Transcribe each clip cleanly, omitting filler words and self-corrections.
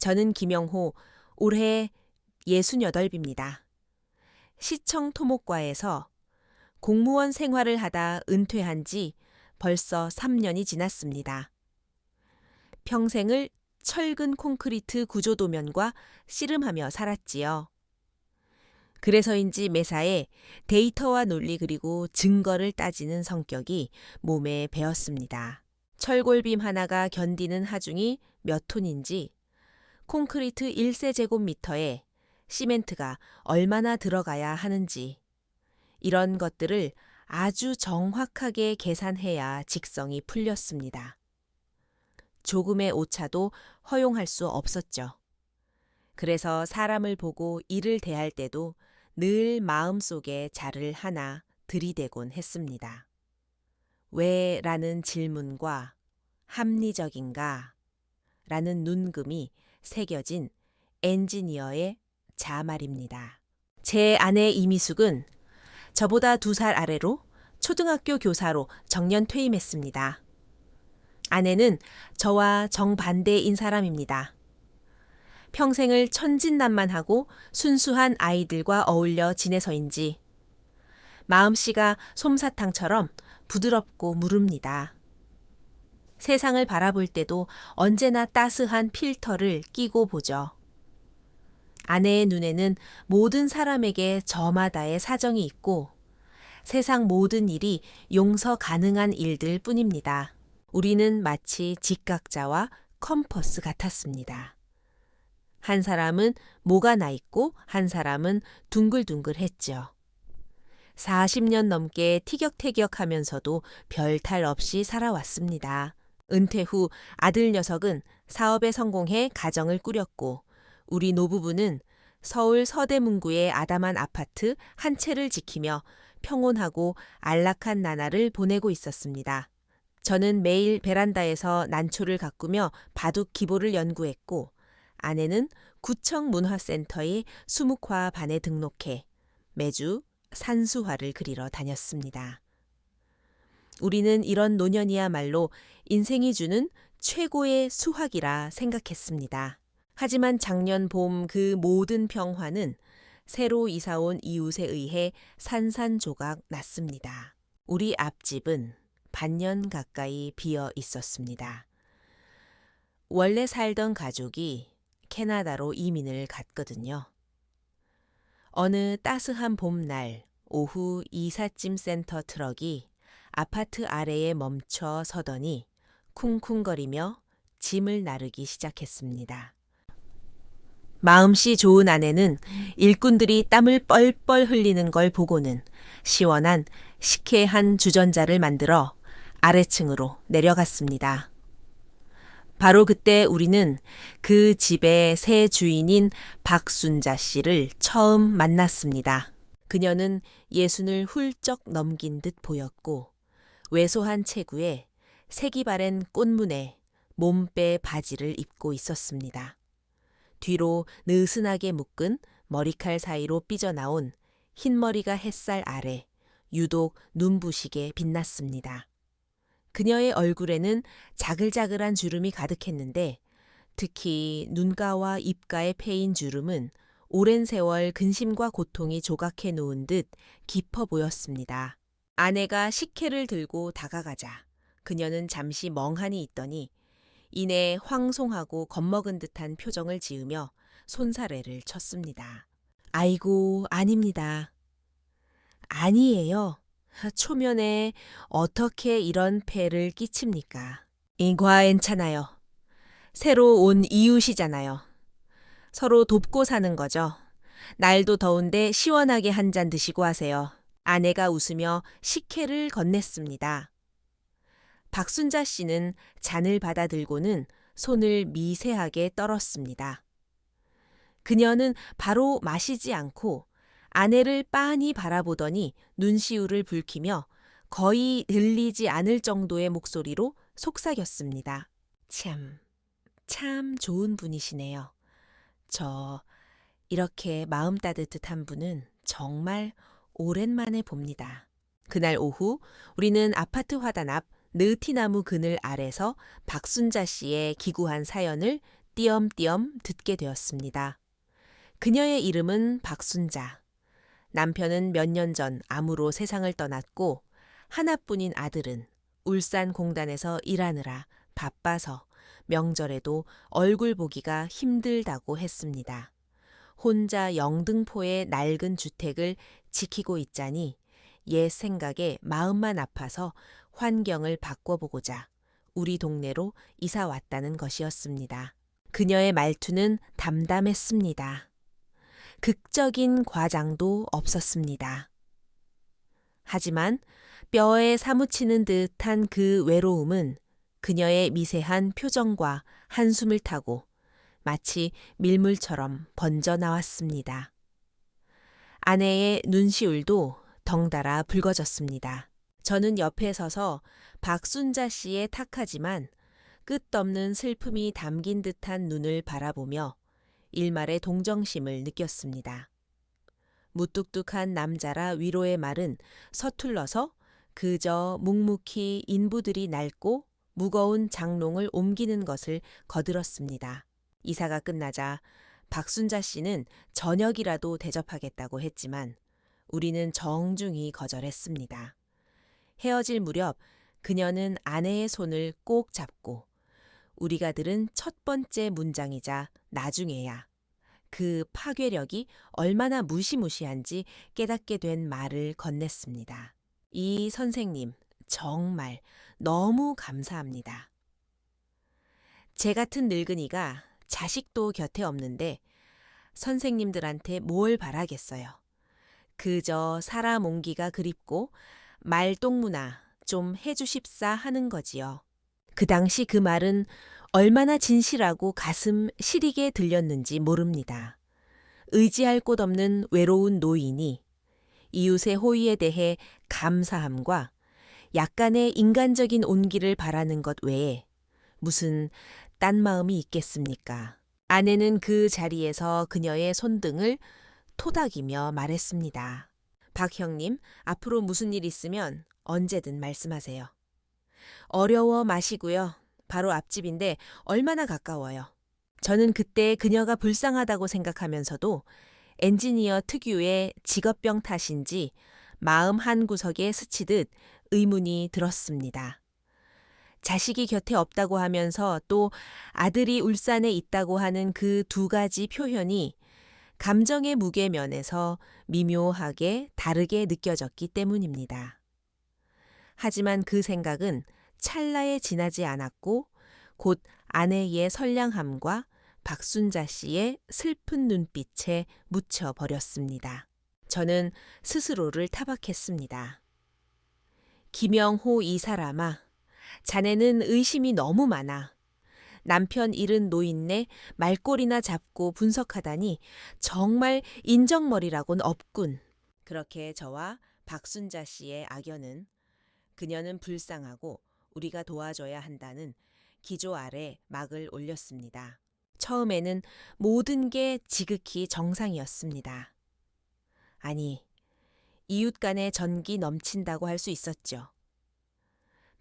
저는 김영호, 올해 68입니다. 시청 토목과에서 공무원 생활을 하다 은퇴한 지 벌써 3년이 지났습니다. 평생을 철근 콘크리트 구조도면과 씨름하며 살았지요. 그래서인지 매사에 데이터와 논리 그리고 증거를 따지는 성격이 몸에 배었습니다. 철골빔 하나가 견디는 하중이 몇 톤인지, 콘크리트 1세제곱미터에 시멘트가 얼마나 들어가야 하는지, 이런 것들을 아주 정확하게 계산해야 직성이 풀렸습니다. 조금의 오차도 허용할 수 없었죠. 그래서 사람을 보고 일을 대할 때도 늘 마음속에 자를 하나 들이대곤 했습니다. 왜? 라는 질문과 합리적인가? 라는 눈금이 새겨진 엔지니어의 자말입니다. 제 아내 이미숙은 저보다 2살 아래로 초등학교 교사로 정년 퇴임했습니다. 아내는 저와 정반대인 사람입니다. 평생을 천진난만하고 순수한 아이들과 어울려 지내서인지 마음씨가 솜사탕처럼 부드럽고 무릅니다. 세상을 바라볼 때도 언제나 따스한 필터를 끼고 보죠. 아내의 눈에는 모든 사람에게 저마다의 사정이 있고 세상 모든 일이 용서 가능한 일들 뿐입니다. 우리는 마치 직각자와 컴퍼스 같았습니다. 한 사람은 모가 나 있고 한 사람은 둥글둥글했죠. 40년 넘게 티격태격하면서도 별탈 없이 살아왔습니다. 은퇴 후 아들 녀석은 사업에 성공해 가정을 꾸렸고 우리 노부부는 서울 서대문구의 아담한 아파트 한 채를 지키며 평온하고 안락한 나날을 보내고 있었습니다. 저는 매일 베란다에서 난초를 가꾸며 바둑 기보를 연구했고 아내는 구청 문화센터의 수묵화 반에 등록해 매주 산수화를 그리러 다녔습니다. 우리는 이런 노년이야말로 인생이 주는 최고의 수확이라 생각했습니다. 하지만 작년 봄 그 모든 평화는 새로 이사온 이웃에 의해 산산조각 났습니다. 우리 앞집은 반년 가까이 비어 있었습니다. 원래 살던 가족이 캐나다로 이민을 갔거든요. 어느 따스한 봄날 오후 이삿짐 센터 트럭이 아파트 아래에 멈춰 서더니 쿵쿵거리며 짐을 나르기 시작했습니다. 마음씨 좋은 아내는 일꾼들이 땀을 뻘뻘 흘리는 걸 보고는 시원한 식혜한 주전자를 만들어 아래층으로 내려갔습니다. 바로 그때 우리는 그 집의 새 주인인 박순자 씨를 처음 만났습니다. 그녀는 60을 훌쩍 넘긴 듯 보였고 왜소한 체구에 색이 바랜 꽃무늬 몸빼 바지를 입고 있었습니다. 뒤로 느슨하게 묶은 머리칼 사이로 삐져나온 흰머리가 햇살 아래 유독 눈부시게 빛났습니다. 그녀의 얼굴에는 자글자글한 주름이 가득했는데 특히 눈가와 입가에 패인 주름은 오랜 세월 근심과 고통이 조각해 놓은 듯 깊어 보였습니다. 아내가 식혜를 들고 다가가자 그녀는 잠시 멍하니 있더니 이내 황송하고 겁먹은 듯한 표정을 지으며 손사래를 쳤습니다. 아이고, 아닙니다. 아니에요. 초면에 어떻게 이런 폐를 끼칩니까? 괜찮아요. 새로 온 이웃이잖아요. 서로 돕고 사는 거죠. 날도 더운데 시원하게 한 잔 드시고 하세요. 아내가 웃으며 식혜를 건넸습니다. 박순자 씨는 잔을 받아들고는 손을 미세하게 떨었습니다. 그녀는 바로 마시지 않고 아내를 빤히 바라보더니 눈시울을 붉히며 거의 들리지 않을 정도의 목소리로 속삭였습니다. 참 좋은 분이시네요. 저 이렇게 마음 따뜻한 분은 정말 오랜만에 봅니다. 그날 오후 우리는 아파트 화단 앞 느티나무 그늘 아래서 박순자 씨의 기구한 사연을 띄엄띄엄 듣게 되었습니다. 그녀의 이름은 박순자. 남편은 몇 년 전 암으로 세상을 떠났고 하나뿐인 아들은 울산공단에서 일하느라 바빠서 명절에도 얼굴 보기가 힘들다고 했습니다. 혼자 영등포의 낡은 주택을 지키고 있자니 옛 생각에 마음만 아파서 환경을 바꿔보고자 우리 동네로 이사 왔다는 것이었습니다. 그녀의 말투는 담담했습니다. 극적인 과장도 없었습니다. 하지만 뼈에 사무치는 듯한 그 외로움은 그녀의 미세한 표정과 한숨을 타고 마치 밀물처럼 번져 나왔습니다. 아내의 눈시울도 덩달아 붉어졌습니다. 저는 옆에 서서 박순자 씨의 탁하지만 끝없는 슬픔이 담긴 듯한 눈을 바라보며 일말의 동정심을 느꼈습니다. 무뚝뚝한 남자라 위로의 말은 서툴러서 그저 묵묵히 인부들이 낡고 무거운 장롱을 옮기는 것을 거들었습니다. 이사가 끝나자 박순자 씨는 저녁이라도 대접하겠다고 했지만 우리는 정중히 거절했습니다. 헤어질 무렵 그녀는 아내의 손을 꼭 잡고 우리가 들은 첫 번째 문장이자 나중에야 그 파괴력이 얼마나 무시무시한지 깨닫게 된 말을 건넸습니다. 이 선생님, 정말 너무 감사합니다. 제 같은 늙은이가 자식도 곁에 없는데 선생님들한테 뭘 바라겠어요. 그저 사람 옹기가 그립고 말동무나 좀 해주십사 하는 거지요. 그 당시 그 말은 얼마나 진실하고 가슴 시리게 들렸는지 모릅니다. 의지할 곳 없는 외로운 노인이 이웃의 호의에 대해 감사함과 약간의 인간적인 온기를 바라는 것 외에 무슨 딴 마음이 있겠습니까? 아내는 그 자리에서 그녀의 손등을 토닥이며 말했습니다. 박 형님, 앞으로 무슨 일 있으면 언제든 말씀하세요. 어려워 마시고요. 바로 앞집인데 얼마나 가까워요. 저는 그때 그녀가 불쌍하다고 생각하면서도 엔지니어 특유의 직업병 탓인지 마음 한구석에 스치듯 의문이 들었습니다. 자식이 곁에 없다고 하면서 또 아들이 울산에 있다고 하는 그 두 가지 표현이 감정의 무게면에서 미묘하게 다르게 느껴졌기 때문입니다. 하지만 그 생각은 찰나에 지나지 않았고 곧 아내의 선량함과 박순자 씨의 슬픈 눈빛에 묻혀버렸습니다. 저는 스스로를 타박했습니다. 김영호 이 사람아, 자네는 의심이 너무 많아. 남편 잃은 노인네 말꼬리나 잡고 분석하다니 정말 인정머리라곤 없군. 그렇게 저와 박순자 씨의 악연은 그녀는 불쌍하고 우리가 도와줘야 한다는 기조 아래 막을 올렸습니다. 처음에는 모든 게 지극히 정상이었습니다. 아니, 이웃 간의 전기 넘친다고 할 수 있었죠.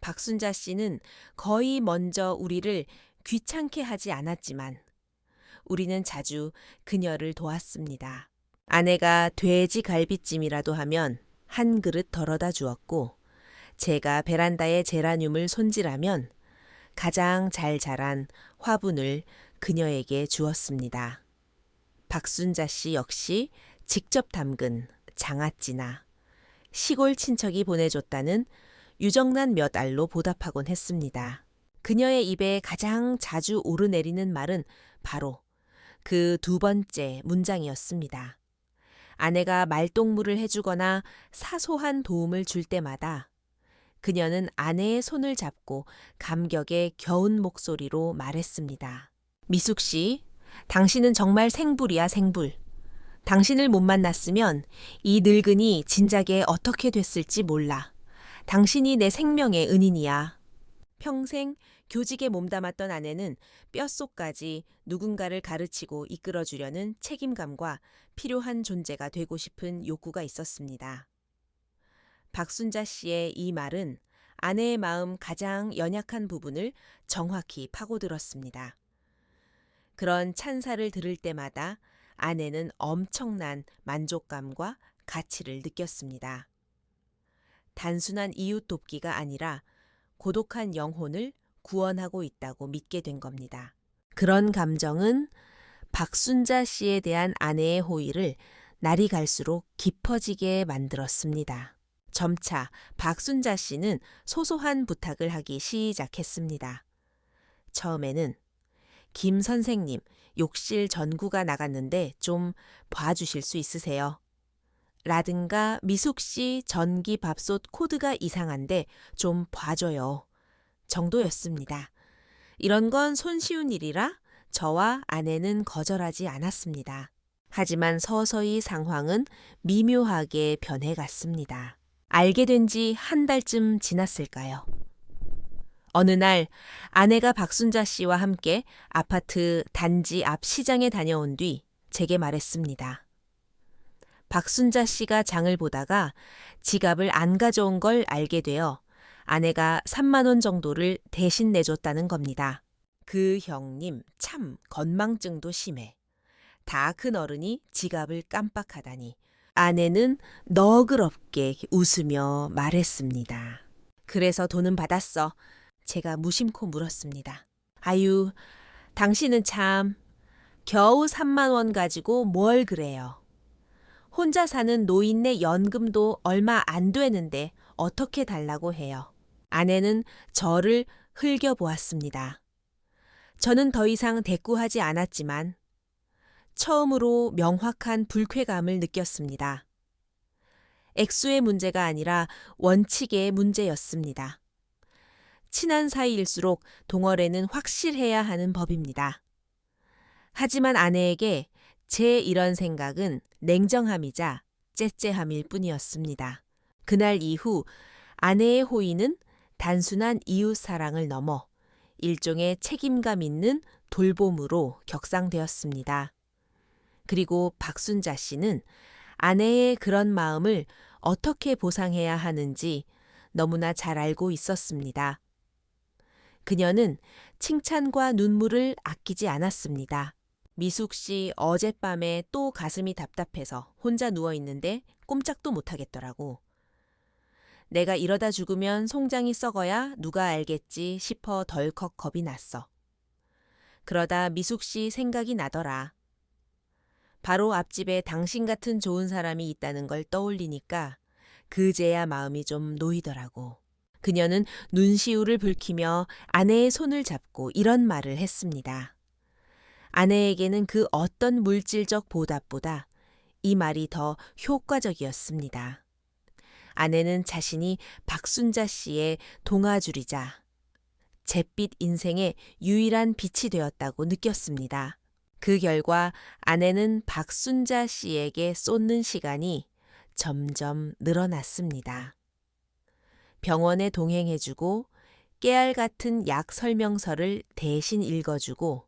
박순자 씨는 거의 먼저 우리를 귀찮게 하지 않았지만 우리는 자주 그녀를 도왔습니다. 아내가 돼지 갈비찜이라도 하면 한 그릇 덜어다 주었고 제가 베란다에 제라늄을 손질하면 가장 잘 자란 화분을 그녀에게 주었습니다. 박순자 씨 역시 직접 담근 장아찌나 시골 친척이 보내줬다는 유정란 몇 알로 보답하곤 했습니다. 그녀의 입에 가장 자주 오르내리는 말은 바로 그 두 번째 문장이었습니다. 아내가 말동무를 해주거나 사소한 도움을 줄 때마다 그녀는 아내의 손을 잡고 감격에 겨운 목소리로 말했습니다. 미숙 씨, 당신은 정말 생불이야, 생불. 당신을 못 만났으면 이 늙은이 진작에 어떻게 됐을지 몰라. 당신이 내 생명의 은인이야. 평생 교직에 몸담았던 아내는 뼛속까지 누군가를 가르치고 이끌어주려는 책임감과 필요한 존재가 되고 싶은 욕구가 있었습니다. 박순자 씨의 이 말은 아내의 마음 가장 연약한 부분을 정확히 파고들었습니다. 그런 찬사를 들을 때마다 아내는 엄청난 만족감과 가치를 느꼈습니다. 단순한 이웃 돕기가 아니라 고독한 영혼을 구원하고 있다고 믿게 된 겁니다. 그런 감정은 박순자 씨에 대한 아내의 호의를 날이 갈수록 깊어지게 만들었습니다. 점차 박순자 씨는 소소한 부탁을 하기 시작했습니다. 처음에는 김 선생님, 욕실 전구가 나갔는데 좀 봐주실 수 있으세요? 라든가 미숙 씨 전기 밥솥 코드가 이상한데 좀 봐줘요. 정도였습니다. 이런 건 손쉬운 일이라 저와 아내는 거절하지 않았습니다. 하지만 서서히 상황은 미묘하게 변해갔습니다. 알게 된 지 한 달쯤 지났을까요? 어느 날 아내가 박순자 씨와 함께 아파트 단지 앞 시장에 다녀온 뒤 제게 말했습니다. 박순자 씨가 장을 보다가 지갑을 안 가져온 걸 알게 되어 아내가 3만 원 정도를 대신 내줬다는 겁니다. 그 형님 참 건망증도 심해. 다 큰 어른이 지갑을 깜빡하다니. 아내는 너그럽게 웃으며 말했습니다. 그래서 돈은 받았어. 제가 무심코 물었습니다. 아유, 당신은 참 겨우 3만 원 가지고 뭘 그래요. 혼자 사는 노인네 연금도 얼마 안 되는데 어떻게 달라고 해요. 아내는 저를 흘겨보았습니다. 저는 더 이상 대꾸하지 않았지만 처음으로 명확한 불쾌감을 느꼈습니다. 액수의 문제가 아니라 원칙의 문제였습니다. 친한 사이일수록 동어래는 확실해야 하는 법입니다. 하지만 아내에게 제 이런 생각은 냉정함이자 째째함일 뿐이었습니다. 그날 이후 아내의 호의는 단순한 이웃 사랑을 넘어 일종의 책임감 있는 돌봄으로 격상되었습니다. 그리고 박순자 씨는 아내의 그런 마음을 어떻게 보상해야 하는지 너무나 잘 알고 있었습니다. 그녀는 칭찬과 눈물을 아끼지 않았습니다. 미숙 씨 어젯밤에 또 가슴이 답답해서 혼자 누워 있는데 꼼짝도 못하겠더라고. 내가 이러다 죽으면 송장이 썩어야 누가 알겠지 싶어 덜컥 겁이 났어. 그러다 미숙 씨 생각이 나더라. 바로 앞집에 당신 같은 좋은 사람이 있다는 걸 떠올리니까 그제야 마음이 좀 놓이더라고. 그녀는 눈시울을 붉히며 아내의 손을 잡고 이런 말을 했습니다. 아내에게는 그 어떤 물질적 보답보다 이 말이 더 효과적이었습니다. 아내는 자신이 박순자 씨의 동아줄이자 잿빛 인생의 유일한 빛이 되었다고 느꼈습니다. 그 결과 아내는 박순자 씨에게 쏟는 시간이 점점 늘어났습니다. 병원에 동행해주고 깨알 같은 약 설명서를 대신 읽어주고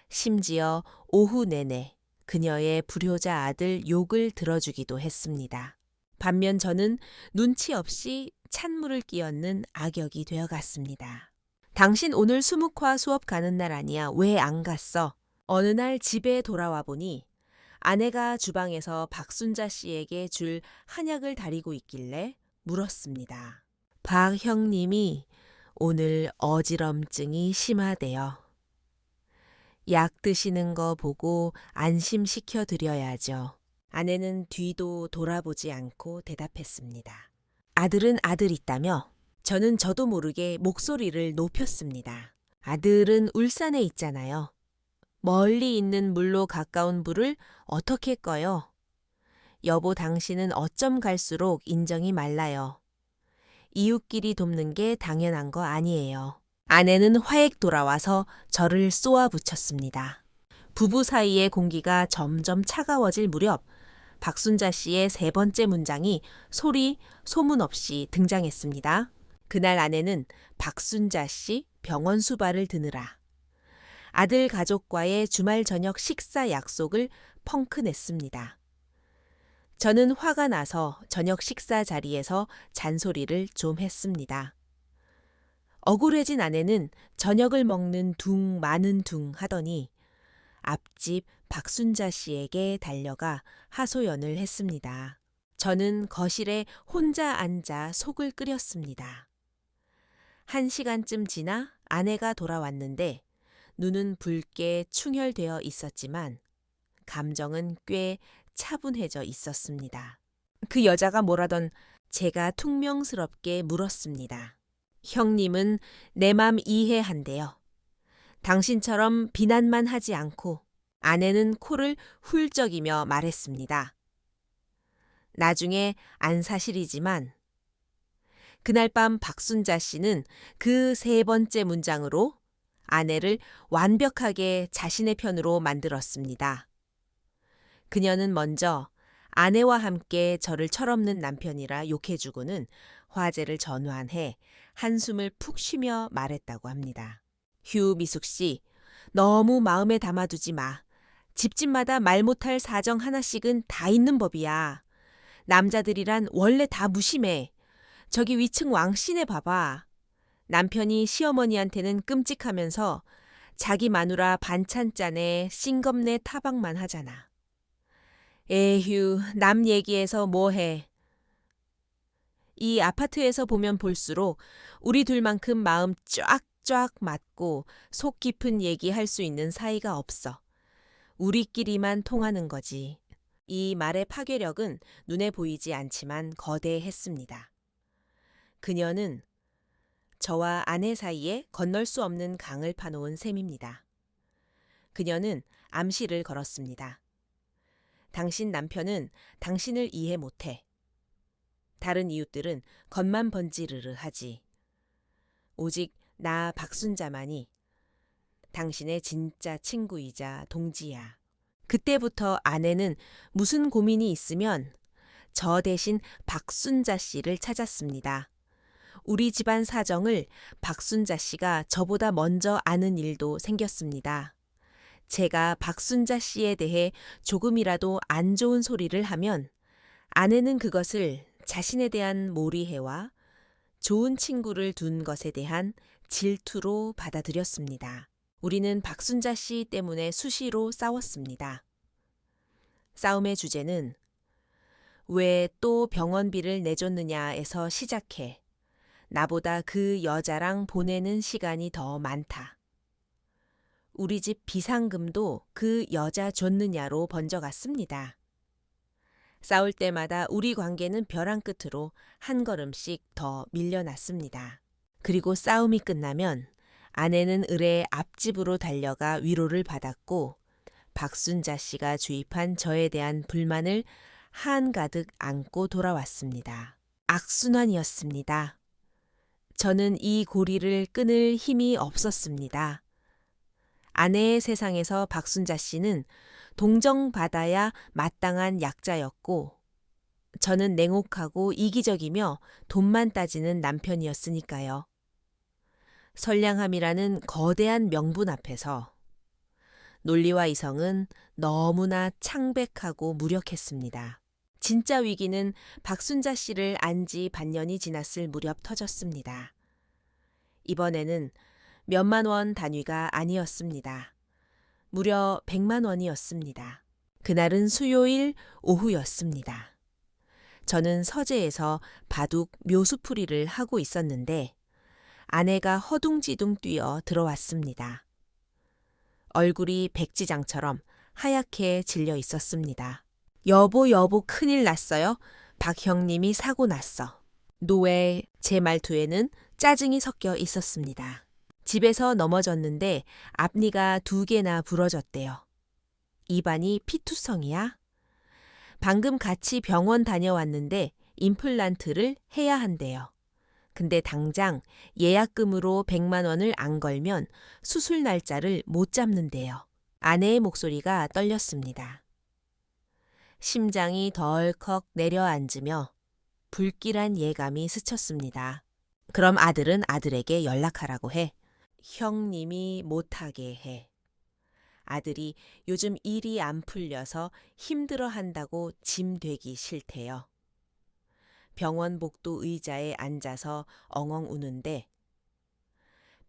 심지어 오후 내내 그녀의 불효자 아들 욕을 들어주기도 했습니다. 반면 저는 눈치 없이 찬물을 끼얹는 악역이 되어갔습니다. 당신 오늘 수묵화 수업 가는 날 아니야. 왜 안 갔어? 어느 날 집에 돌아와 보니 아내가 주방에서 박순자 씨에게 줄 한약을 다리고 있길래 물었습니다. 박 형님이 오늘 어지럼증이 심하대요. 약 드시는 거 보고 안심시켜 드려야죠. 아내는 뒤도 돌아보지 않고 대답했습니다. 아들은 아들 있다며 저도 모르게 목소리를 높였습니다. 아들은 울산에 있잖아요. 멀리 있는 물로 가까운 부를 어떻게 꺼요? 여보 당신은 어쩜 갈수록 인정이 말라요. 이웃끼리 돕는 게 당연한 거 아니에요. 아내는 화액 돌아와서 저를 쏘아붙였습니다. 부부 사이의 공기가 점점 차가워질 무렵 박순자 씨의 세 번째 문장이 소리, 소문 없이 등장했습니다. 그날 아내는 박순자 씨 병원 수발을 드느라 아들 가족과의 주말 저녁 식사 약속을 펑크 냈습니다. 저는 화가 나서 저녁 식사 자리에서 잔소리를 좀 했습니다. 억울해진 아내는 저녁을 먹는 둥 마는 둥 하더니 앞집 박순자 씨에게 달려가 하소연을 했습니다. 저는 거실에 혼자 앉아 속을 끓였습니다. 1시간쯤 지나 아내가 돌아왔는데 눈은 붉게 충혈되어 있었지만 감정은 꽤 차분해져 있었습니다. 그 여자가 뭐라던 제가 퉁명스럽게 물었습니다. 형님은 내 맘 이해한대요. 당신처럼 비난만 하지 않고 아내는 코를 훌쩍이며 말했습니다. 나중에 안 사실이지만 그날 밤 박순자 씨는 그 3번째 문장으로 아내를 완벽하게 자신의 편으로 만들었습니다. 그녀는 먼저 아내와 함께 저를 철없는 남편이라 욕해주고는 화제를 전환해 한숨을 푹 쉬며 말했다고 합니다. 휴 미숙 씨, 너무 마음에 담아두지 마. 집집마다 말 못할 사정 하나씩은 다 있는 법이야. 남자들이란 원래 다 무심해. 저기 위층 왕씨네 봐봐. 남편이 시어머니한테는 끔찍하면서 자기 마누라 반찬짠에 싱겁네 타박만 하잖아. 에휴, 남 얘기해서 뭐해. 이 아파트에서 보면 볼수록 우리 둘만큼 마음 쫙쫙 맞고 속 깊은 얘기할 수 있는 사이가 없어. 우리끼리만 통하는 거지. 이 말의 파괴력은 눈에 보이지 않지만 거대했습니다. 그녀는 저와 아내 사이에 건널 수 없는 강을 파놓은 셈입니다. 그녀는 암시를 걸었습니다. 당신 남편은 당신을 이해 못해. 다른 이웃들은 겉만 번지르르 하지. 오직 나 박순자만이 당신의 진짜 친구이자 동지야. 그때부터 아내는 무슨 고민이 있으면 저 대신 박순자 씨를 찾았습니다. 우리 집안 사정을 박순자 씨가 저보다 먼저 아는 일도 생겼습니다. 제가 박순자 씨에 대해 조금이라도 안 좋은 소리를 하면 아내는 그것을 자신에 대한 몰이해와 좋은 친구를 둔 것에 대한 질투로 받아들였습니다. 우리는 박순자 씨 때문에 수시로 싸웠습니다. 싸움의 주제는 왜 또 병원비를 내줬느냐에서 시작해 나보다 그 여자랑 보내는 시간이 더 많다. 우리 집 비상금도 그 여자 줬느냐로 번져갔습니다. 싸울 때마다 우리 관계는 벼랑 끝으로 한 걸음씩 더 밀려났습니다. 그리고 싸움이 끝나면 아내는 을의 앞집으로 달려가 위로를 받았고 박순자 씨가 주입한 저에 대한 불만을 한가득 안고 돌아왔습니다. 악순환이었습니다. 저는 이 고리를 끊을 힘이 없었습니다. 아내의 세상에서 박순자 씨는 동정받아야 마땅한 약자였고 저는 냉혹하고 이기적이며 돈만 따지는 남편이었으니까요. 선량함이라는 거대한 명분 앞에서 논리와 이성은 너무나 창백하고 무력했습니다. 진짜 위기는 박순자 씨를 안 지 반년이 지났을 무렵 터졌습니다. 이번에는 몇만 원 단위가 아니었습니다. 무려 100만 원이었습니다. 그날은 수요일 오후였습니다. 저는 서재에서 바둑 묘수풀이를 하고 있었는데 아내가 허둥지둥 뛰어 들어왔습니다. 얼굴이 백지장처럼 하얗게 질려 있었습니다. 여보 큰일 났어요. 박 형님이 사고 났어. 노에 제 말투에는 짜증이 섞여 있었습니다. 집에서 넘어졌는데 앞니가 2개나 부러졌대요. 입안이 피투성이야? 방금 같이 병원 다녀왔는데 임플란트를 해야 한대요. 근데 당장 예약금으로 100만 원을 안 걸면 수술 날짜를 못 잡는데요. 아내의 목소리가 떨렸습니다. 심장이 덜컥 내려앉으며 불길한 예감이 스쳤습니다. 그럼 아들은 아들에게 연락하라고 해. 형님이 못하게 해. 아들이 요즘 일이 안 풀려서 힘들어한다고 짐 되기 싫대요. 병원 복도 의자에 앉아서 엉엉 우는데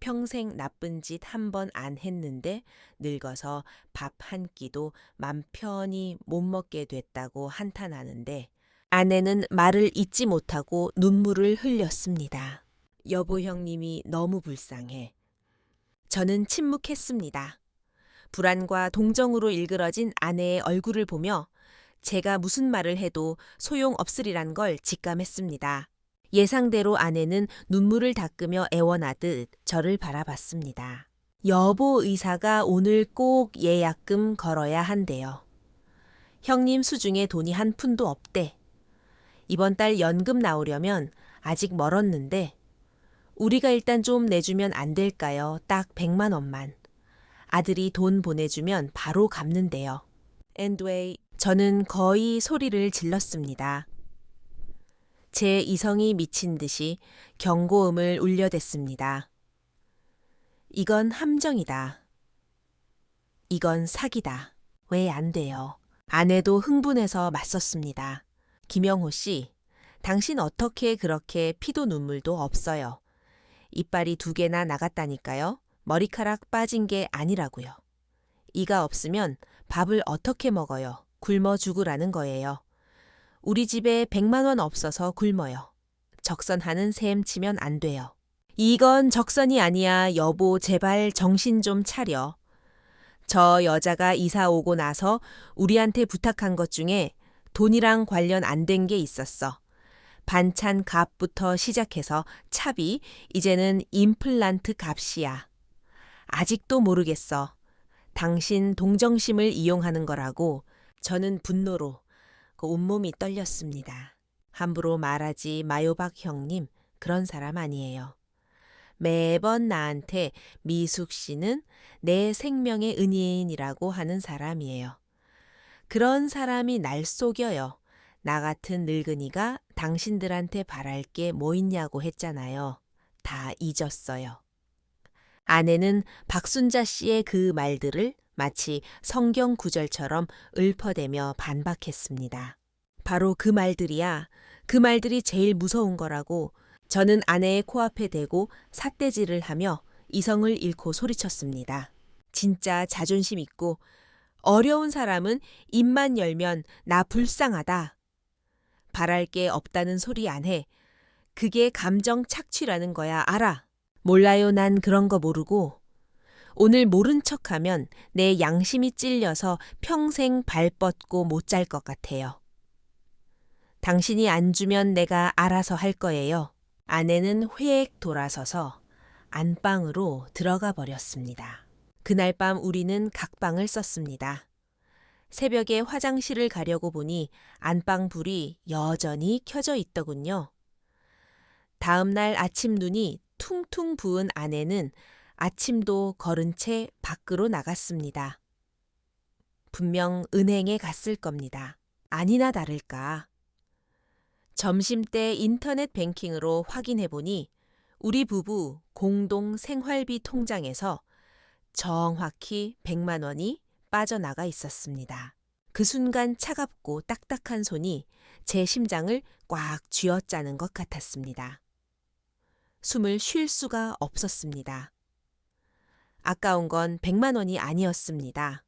평생 나쁜 짓 한 번 안 했는데 늙어서 밥 한 끼도 맘 편히 못 먹게 됐다고 한탄하는데 아내는 말을 잇지 못하고 눈물을 흘렸습니다. 여보 형님이 너무 불쌍해. 저는 침묵했습니다. 불안과 동정으로 일그러진 아내의 얼굴을 보며 제가 무슨 말을 해도 소용없으리란 걸 직감했습니다. 예상대로 아내는 눈물을 닦으며 애원하듯 저를 바라봤습니다. 여보 의사가 오늘 꼭 예약금 걸어야 한대요. 형님 수중에 돈이 한 푼도 없대. 이번 달 연금 나오려면 아직 멀었는데 우리가 일단 좀 내주면 안 될까요? 딱 100만 원만. 아들이 돈 보내주면 바로 갚는데요. anyway, 저는 거의 소리를 질렀습니다. 제 이성이 미친 듯이 경고음을 울려댔습니다. 이건 함정이다. 이건 사기다. 왜 안 돼요? 아내도 흥분해서 맞섰습니다. 김영호 씨, 당신 어떻게 그렇게 피도 눈물도 없어요. 이빨이 2개나 나갔다니까요. 머리카락 빠진 게 아니라고요. 이가 없으면 밥을 어떻게 먹어요? 굶어 죽으라는 거예요. 우리 집에 100만 원 없어서 굶어요. 적선하는 셈 치면 안 돼요. 이건 적선이 아니야. 여보, 제발 정신 좀 차려. 저 여자가 이사 오고 나서 우리한테 부탁한 것 중에 돈이랑 관련 안 된 게 있었어. 반찬 값부터 시작해서 차비, 이제는 임플란트 값이야. 아직도 모르겠어. 당신 동정심을 이용하는 거라고. 저는 분노로 온몸이 떨렸습니다. 함부로 말하지 마요 박 형님, 그런 사람 아니에요. 매번 나한테 미숙 씨는 내 생명의 은인이라고 하는 사람이에요. 그런 사람이 날 속여요. 나 같은 늙은이가 당신들한테 바랄 게 뭐 있냐고 했잖아요. 다 잊었어요. 아내는 박순자 씨의 그 말들을 마치 성경 구절처럼 읊어대며 반박했습니다. 바로 그 말들이야. 그 말들이 제일 무서운 거라고. 저는 아내의 코앞에 대고 삿대질을 하며 이성을 잃고 소리쳤습니다. 진짜 자존심 있고 어려운 사람은 입만 열면 나 불쌍하다. 바랄 게 없다는 소리 안 해. 그게 감정 착취라는 거야. 알아. 몰라요. 난 그런 거 모르고. 오늘 모른 척하면 내 양심이 찔려서 평생 발 뻗고 못 잘 것 같아요. 당신이 안 주면 내가 알아서 할 거예요. 아내는 회액 돌아서서 안방으로 들어가 버렸습니다. 그날 밤 우리는 각방을 썼습니다. 새벽에 화장실을 가려고 보니 안방 불이 여전히 켜져 있더군요. 다음 날 아침 눈이 퉁퉁 부은 아내는 아침도 걸은 채 밖으로 나갔습니다. 분명 은행에 갔을 겁니다. 아니나 다를까. 점심때 인터넷 뱅킹으로 확인해보니 우리 부부 공동 생활비 통장에서 정확히 100만 원이 빠져나가 있었습니다. 그 순간 차갑고 딱딱한 손이 제 심장을 꽉 쥐어짜는 것 같았습니다. 숨을 쉴 수가 없었습니다. 아까운 건 100만 원이 아니었습니다.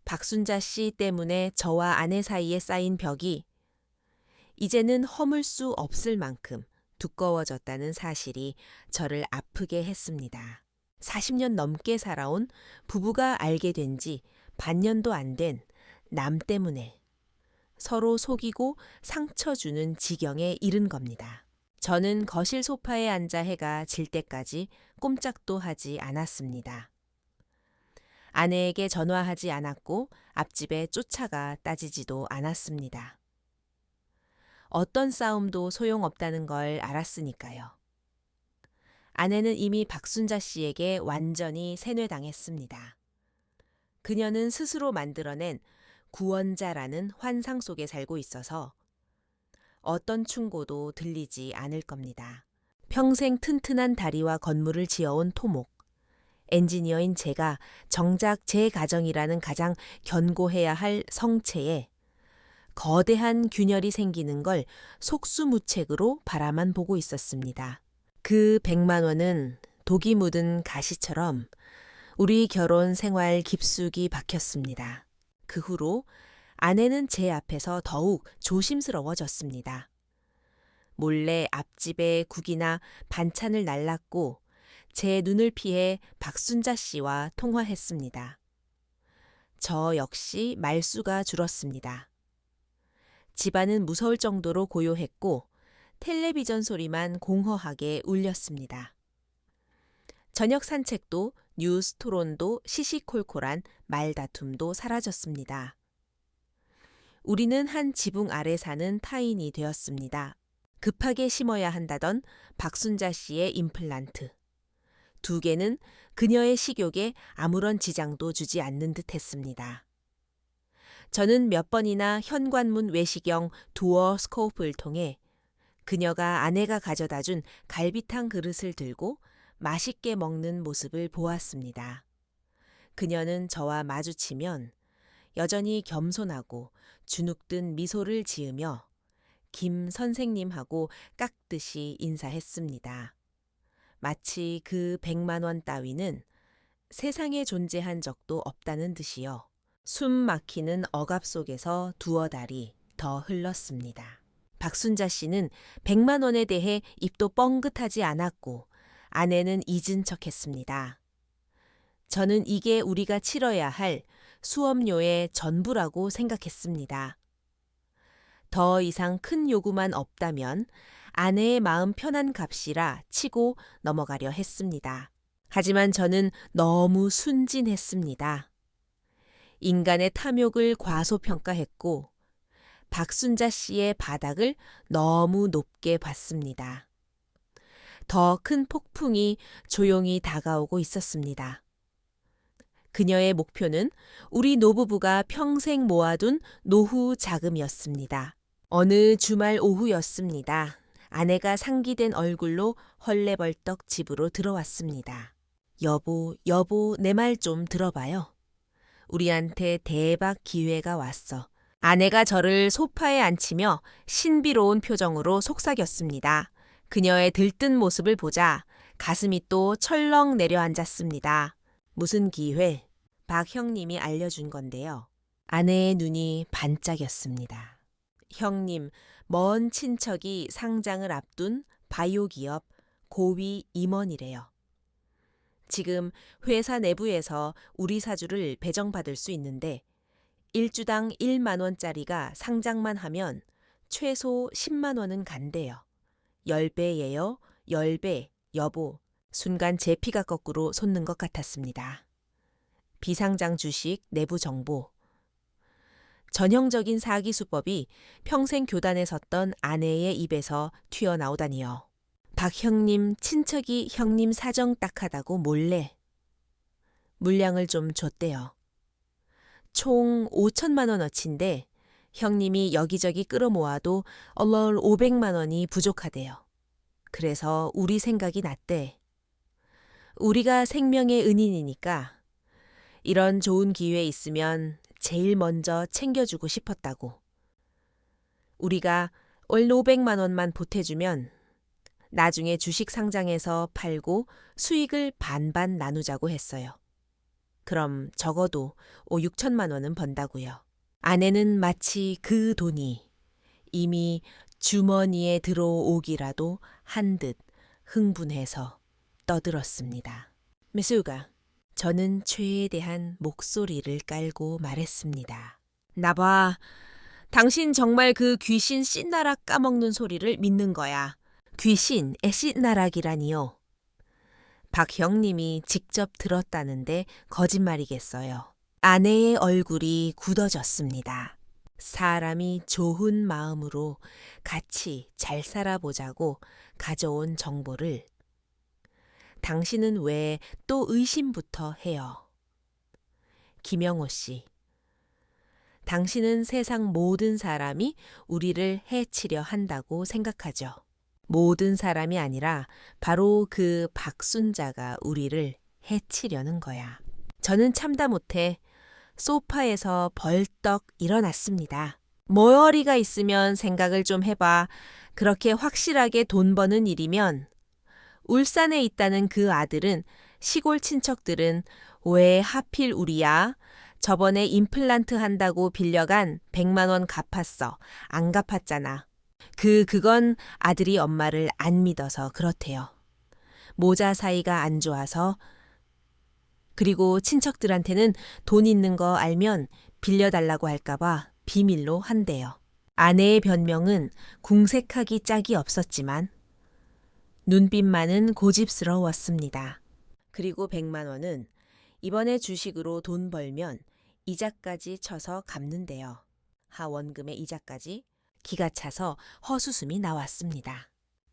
박순자 씨 때문에 저와 아내 사이에 쌓인 벽이 이제는 허물 수 없을 만큼 두꺼워졌다는 사실이 저를 아프게 했습니다. 40년 넘게 살아온 부부가 알게 된 지 반년도 안 된 남 때문에 서로 속이고 상처 주는 지경에 이른 겁니다. 저는 거실 소파에 앉아 해가 질 때까지 꼼짝도 하지 않았습니다. 아내에게 전화하지 않았고 앞집에 쫓아가 따지지도 않았습니다. 어떤 싸움도 소용없다는 걸 알았으니까요. 아내는 이미 박순자 씨에게 완전히 세뇌당했습니다. 그녀는 스스로 만들어낸 구원자라는 환상 속에 살고 있어서 어떤 충고도 들리지 않을 겁니다. 평생 튼튼한 다리와 건물을 지어온 토목. 엔지니어인 제가 정작 제 가정이라는 가장 견고해야 할 성체에 거대한 균열이 생기는 걸 속수무책으로 바라만 보고 있었습니다. 그 100만 원은 독이 묻은 가시처럼 우리 결혼 생활 깊숙이 박혔습니다. 그 후로 아내는 제 앞에서 더욱 조심스러워졌습니다. 몰래 앞집에 국이나 반찬을 날랐고 제 눈을 피해 박순자 씨와 통화했습니다. 저 역시 말수가 줄었습니다. 집안은 무서울 정도로 고요했고 텔레비전 소리만 공허하게 울렸습니다. 저녁 산책도 뉴스 토론도 시시콜콜한 말다툼도 사라졌습니다. 우리는 한 지붕 아래 사는 타인이 되었습니다. 급하게 심어야 한다던 박순자 씨의 임플란트. 2개는 그녀의 식욕에 아무런 지장도 주지 않는 듯 했습니다. 저는 몇 번이나 현관문 외시경 두어 스코프를 통해 그녀가 아내가 가져다 준 갈비탕 그릇을 들고 맛있게 먹는 모습을 보았습니다. 그녀는 저와 마주치면 여전히 겸손하고 주눅든 미소를 지으며 김 선생님하고 깍듯이 인사했습니다. 마치 그 100만 원 따위는 세상에 존재한 적도 없다는 듯이요. 숨 막히는 억압 속에서 두어 달이 더 흘렀습니다. 박순자 씨는 100만 원에 대해 입도 뻥긋하지 않았고 아내는 잊은 척했습니다. 저는 이게 우리가 치러야 할 수업료의 전부라고 생각했습니다. 더 이상 큰 요구만 없다면 아내의 마음 편한 값이라 치고 넘어가려 했습니다. 하지만 저는 너무 순진했습니다. 인간의 탐욕을 과소평가했고 박순자 씨의 바닥을 너무 높게 봤습니다. 더 큰 폭풍이 조용히 다가오고 있었습니다. 그녀의 목표는 우리 노부부가 평생 모아둔 노후 자금이었습니다. 어느 주말 오후였습니다. 아내가 상기된 얼굴로 헐레벌떡 집으로 들어왔습니다. 여보, 내 말 좀 들어봐요. 우리한테 대박 기회가 왔어. 아내가 저를 소파에 앉히며 신비로운 표정으로 속삭였습니다. 그녀의 들뜬 모습을 보자 가슴이 또 철렁 내려앉았습니다. 무슨 기회? 박 형님이 알려준 건데요. 아내의 눈이 반짝였습니다. 형님, 먼 친척이 상장을 앞둔 바이오 기업 고위 임원이래요. 지금 회사 내부에서 우리 사주를 배정받을 수 있는데 1주당 1만 원짜리가 상장만 하면 최소 10만 원은 간대요. 10배예요. 10배. 여보. 순간 제 피가 거꾸로 솟는 것 같았습니다. 비상장 주식 내부 정보. 전형적인 사기 수법이 평생 교단에 섰던 아내의 입에서 튀어나오다니요. 박 형님 친척이 형님 사정 딱하다고 몰래 물량을 좀 줬대요. 총 5천만 원어치인데 형님이 여기저기 끌어모아도 얼얼 500만 원이 부족하대요. 그래서 우리 생각이 났대. 우리가 생명의 은인이니까 이런 좋은 기회 있으면 제일 먼저 챙겨주고 싶었다고. 우리가 월 500만 원만 보태주면 나중에 주식 상장해서 팔고 수익을 반반 나누자고 했어요. 그럼 적어도 6천만 원은 번다고요. 아내는 마치 그 돈이 이미 주머니에 들어오기라도 한 듯 흥분해서 떠들었습니다. 메스우가, 저는 최대한 목소리를 깔고 말했습니다. 나봐, 당신 정말 그 귀신 씻나락 까먹는 소리를 믿는 거야. 귀신 씻나락이라니요. 박 형님이 직접 들었다는데 거짓말이겠어요. 아내의 얼굴이 굳어졌습니다. 사람이 좋은 마음으로 같이 잘 살아보자고 가져온 정보를 당신은 왜 또 의심부터 해요? 김영호 씨, 당신은 세상 모든 사람이 우리를 해치려 한다고 생각하죠. 모든 사람이 아니라 바로 그 박순자가 우리를 해치려는 거야. 저는 참다 못해 소파에서 벌떡 일어났습니다. 머리가 있으면 생각을 좀 해봐. 그렇게 확실하게 돈 버는 일이면 울산에 있다는 그 아들은 시골 친척들은 왜 하필 우리야? 저번에 임플란트 한다고 빌려간 100만 원 갚았어. 안 갚았잖아. 그건 아들이 엄마를 안 믿어서 그렇대요. 모자 사이가 안 좋아서. 그리고 친척들한테는 돈 있는 거 알면 빌려달라고 할까봐 비밀로 한대요. 아내의 변명은 궁색하기 짝이 없었지만 눈빛만은 고집스러웠습니다. 그리고 100만 원은 이번에 주식으로 돈 벌면 이자까지 쳐서 갚는데요. 하원금의 이자까지 기가 차서 허수음이 나왔습니다.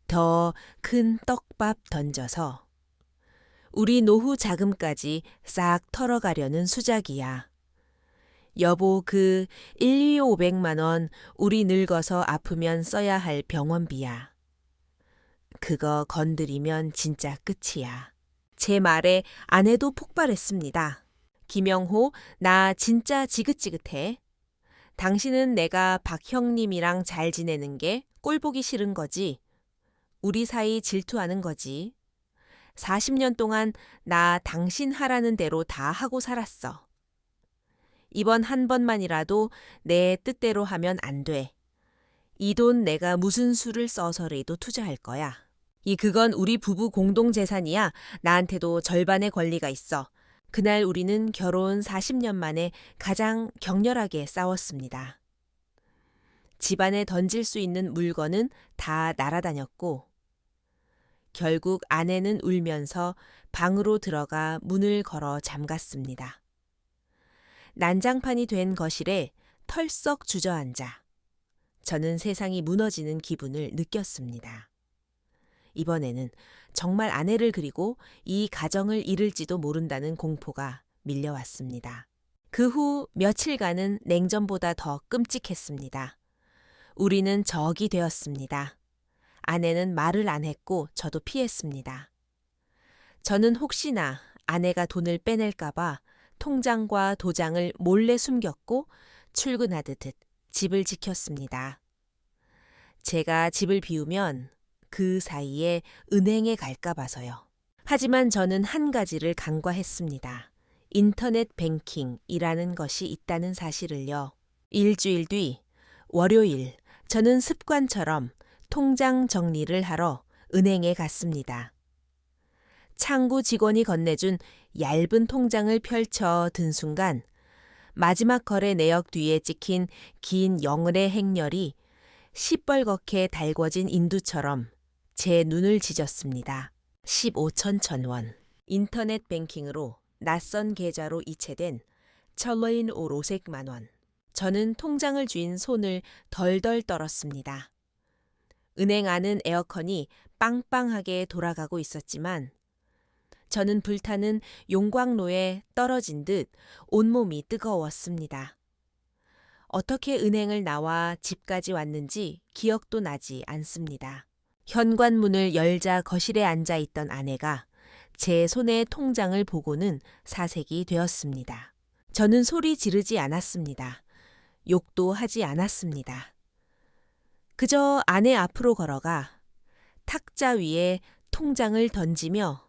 더 큰 떡밥 던져서 우리 노후 자금까지 싹 털어가려는 수작이야. 여보, 1, 2, 500만 원 우리 늙어서 아프면 써야 할 병원비야. 그거 건드리면 진짜 끝이야. 제 말에 아내도 폭발했습니다. 김영호, 나 진짜 지긋지긋해. 당신은 내가 박 형님이랑 잘 지내는 게 꼴보기 싫은 거지. 우리 사이 질투하는 거지. 40년 동안 나 당신 하라는 대로 다 하고 살았어. 이번 한 번만이라도 내 뜻대로 하면 안 돼. 이 돈 내가 무슨 수를 써서라도 투자할 거야. 그건 우리 부부 공동재산이야. 나한테도 절반의 권리가 있어. 그날 우리는 결혼 40년 만에 가장 격렬하게 싸웠습니다. 집안에 던질 수 있는 물건은 다 날아다녔고 결국 아내는 울면서 방으로 들어가 문을 걸어 잠갔습니다. 난장판이 된 거실에 털썩 주저앉아 저는 세상이 무너지는 기분을 느꼈습니다. 이번에는 정말 아내를 그리고 이 가정을 잃을지도 모른다는 공포가 밀려왔습니다. 그 후 며칠간은 냉전보다 더 끔찍했습니다. 우리는 적이 되었습니다. 아내는 말을 안 했고 저도 피했습니다. 저는 혹시나 아내가 돈을 빼낼까봐 통장과 도장을 몰래 숨겼고 출근하듯 집을 지켰습니다. 제가 집을 비우면 그 사이에 은행에 갈까 봐서요. 하지만 저는 한 가지를 간과했습니다. 인터넷 뱅킹이라는 것이 있다는 사실을요. 일주일 뒤 월요일 저는 습관처럼 통장 정리를 하러 은행에 갔습니다. 창구 직원이 건네준 얇은 통장을 펼쳐 든 순간 마지막 거래 내역 뒤에 찍힌 긴 영을의 행렬이 시뻘겋게 달궈진 인두처럼 제 눈을 지졌습니다. 15천 원. 인터넷 뱅킹으로 낯선 계좌로 이체된 철러인 오로색만 원. 저는 통장을 쥔 손을 덜덜 떨었습니다. 은행 안은 에어컨이 빵빵하게 돌아가고 있었지만 저는 불타는 용광로에 떨어진 듯 온몸이 뜨거웠습니다. 어떻게 은행을 나와 집까지 왔는지 기억도 나지 않습니다. 현관문을 열자 거실에 앉아 있던 아내가 제 손에 통장을 보고는 사색이 되었습니다. 저는 소리 지르지 않았습니다. 욕도 하지 않았습니다. 그저 아내 앞으로 걸어가 탁자 위에 통장을 던지며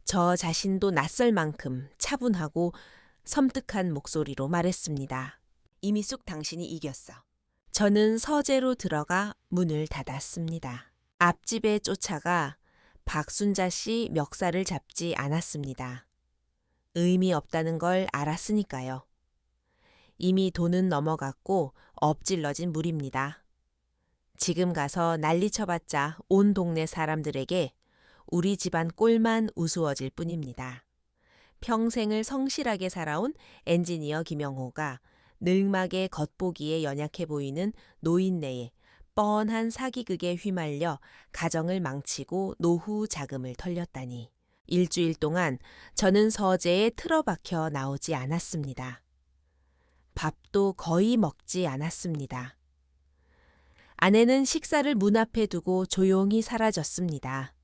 저 자신도 낯설 만큼 차분하고 섬뜩한 목소리로 말했습니다. 이미숙 당신이 이겼어. 저는 서재로 들어가 문을 닫았습니다. 앞집에 쫓아가 박순자 씨 멱살을 잡지 않았습니다. 의미 없다는 걸 알았으니까요. 이미 돈은 넘어갔고 엎질러진 물입니다. 지금 가서 난리 쳐봤자 온 동네 사람들에게 우리 집안 꼴만 우스워질 뿐입니다. 평생을 성실하게 살아온 엔지니어 김영호가 늙막의 겉보기에 연약해 보이는 노인네의 뻔한 사기극에 휘말려 가정을 망치고 노후 자금을 털렸다니. 일주일 동안 저는 서재에 틀어박혀 나오지 않았습니다. 밥도 거의 먹지 않았습니다. 아내는 식사를 문 앞에 두고 조용히 사라졌습니다.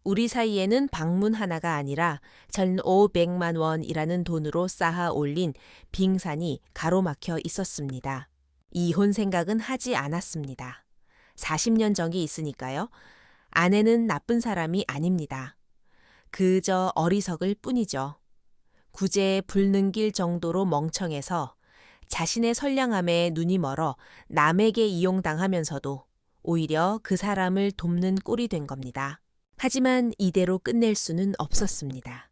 우리 사이에는 방문 하나가 아니라 1,500만 원이라는 돈으로 쌓아 올린 빙산이 가로막혀 있었습니다. 이혼 생각은 하지 않았습니다. 40년 정이 있으니까요. 아내는 나쁜 사람이 아닙니다. 그저 어리석을 뿐이죠. 구제에 불능길 정도로 멍청해서 자신의 선량함에 눈이 멀어 남에게 이용당하면서도 오히려 그 사람을 돕는 꼴이 된 겁니다. 하지만 이대로 끝낼 수는 없었습니다.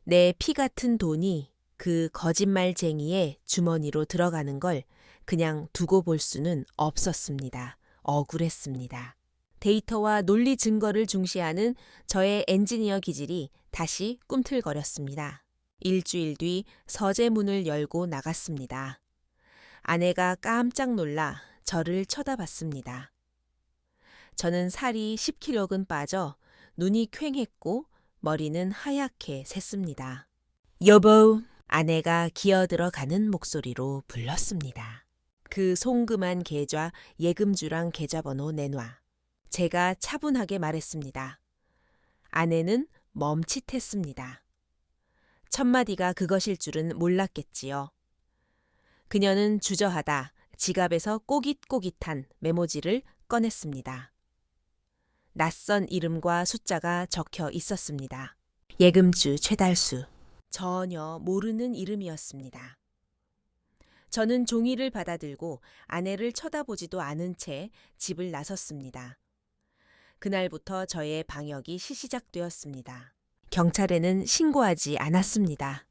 내 피 같은 돈이 그 거짓말쟁이의 주머니로 들어가는 걸 그냥 두고 볼 수는 없었습니다. 억울했습니다. 데이터와 논리 증거를 중시하는 저의 엔지니어 기질이 다시 꿈틀거렸습니다. 일주일 뒤 서재문을 열고 나갔습니다. 아내가 깜짝 놀라 저를 쳐다봤습니다. 저는 살이 10kg은 빠져 눈이 퀭했고 머리는 하얗게 샜습니다. 여보, 아내가 기어들어가는 목소리로 불렀습니다. 그 송금한 계좌 예금주랑 계좌번호 내놔. 제가 차분하게 말했습니다. 아내는 멈칫했습니다. 첫마디가 그것일 줄은 몰랐겠지요. 그녀는 주저하다 지갑에서 꼬깃꼬깃한 메모지를 꺼냈습니다. 낯선 이름과 숫자가 적혀 있었습니다. 예금주 최달수. 전혀 모르는 이름이었습니다. 저는 종이를 받아들고 아내를 쳐다보지도 않은 채 집을 나섰습니다. 그날부터 저의 방역이 시시작되었습니다. 경찰에는 신고하지 않았습니다.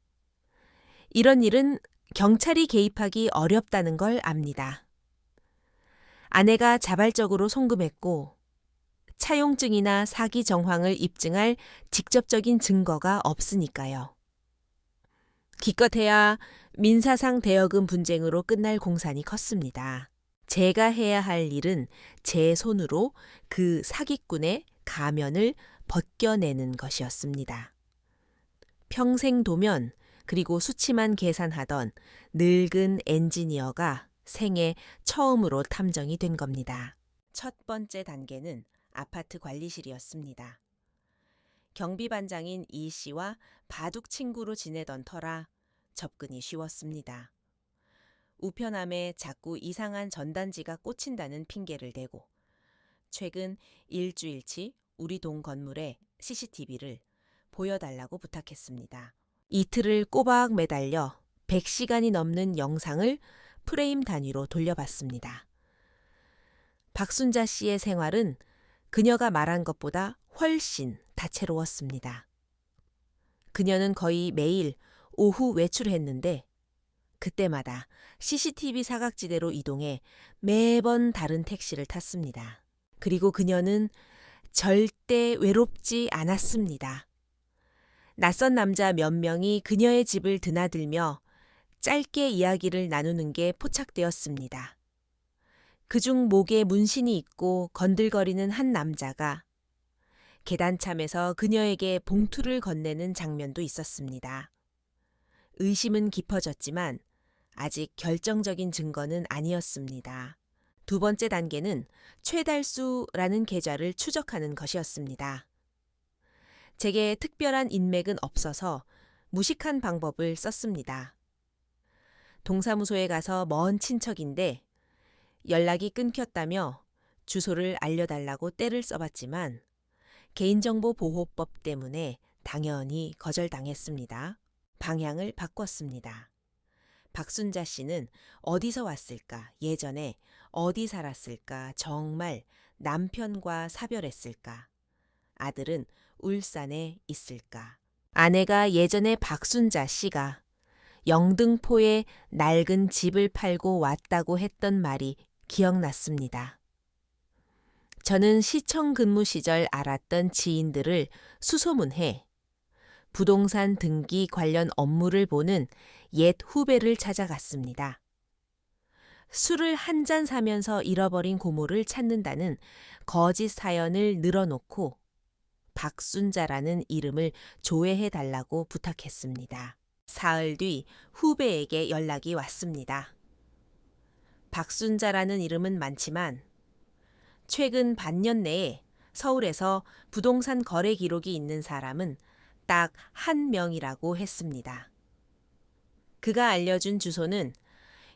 이런 일은 경찰이 개입하기 어렵다는 걸 압니다. 아내가 자발적으로 송금했고 차용증이나 사기 정황을 입증할 직접적인 증거가 없으니까요. 기껏해야 민사상 대여금 분쟁으로 끝날 공산이 컸습니다. 제가 해야 할 일은 제 손으로 그 사기꾼의 가면을 벗겨내는 것이었습니다. 평생 도면 그리고 수치만 계산하던 늙은 엔지니어가 생애 처음으로 탐정이 된 겁니다. 첫 번째 단계는 아파트 관리실이었습니다. 경비반장인 이 씨와 바둑 친구로 지내던 터라 접근이 쉬웠습니다. 우편함에 자꾸 이상한 전단지가 꽂힌다는 핑계를 대고 최근 일주일치 우리 동 건물에 CCTV를 보여달라고 부탁했습니다. 이틀을 꼬박 매달려 100시간이 넘는 영상을 프레임 단위로 돌려봤습니다. 박순자 씨의 생활은 그녀가 말한 것보다 훨씬 다채로웠습니다. 그녀는 거의 매일 오후 외출했는데 그때마다 CCTV 사각지대로 이동해 매번 다른 택시를 탔습니다. 그리고 그녀는 절대 외롭지 않았습니다. 낯선 남자 몇 명이 그녀의 집을 드나들며 짧게 이야기를 나누는 게 포착되었습니다. 그중 목에 문신이 있고 건들거리는 한 남자가 계단참에서 그녀에게 봉투를 건네는 장면도 있었습니다. 의심은 깊어졌지만 아직 결정적인 증거는 아니었습니다. 두 번째 단계는 최달수라는 계좌를 추적하는 것이었습니다. 제게 특별한 인맥은 없어서 무식한 방법을 썼습니다. 동사무소에 가서 먼 친척인데 연락이 끊겼다며 주소를 알려달라고 떼를 써봤지만 개인정보보호법 때문에 당연히 거절당했습니다. 방향을 바꿨습니다. 박순자 씨는 어디서 왔을까? 예전에 어디 살았을까? 정말 남편과 사별했을까? 아들은 울산에 있을까? 아내가 예전에 박순자 씨가 영등포에 낡은 집을 팔고 왔다고 했던 말이 기억났습니다. 저는 시청 근무 시절 알았던 지인들을 수소문해 부동산 등기 관련 업무를 보는 옛 후배를 찾아갔습니다. 술을 한 잔 사면서 잃어버린 고모를 찾는다는 거짓 사연을 늘어놓고 박순자라는 이름을 조회해달라고 부탁했습니다. 사흘 뒤 후배에게 연락이 왔습니다. 박순자라는 이름은 많지만 최근 반년 내에 서울에서 부동산 거래 기록이 있는 사람은 딱 한 명이라고 했습니다. 그가 알려준 주소는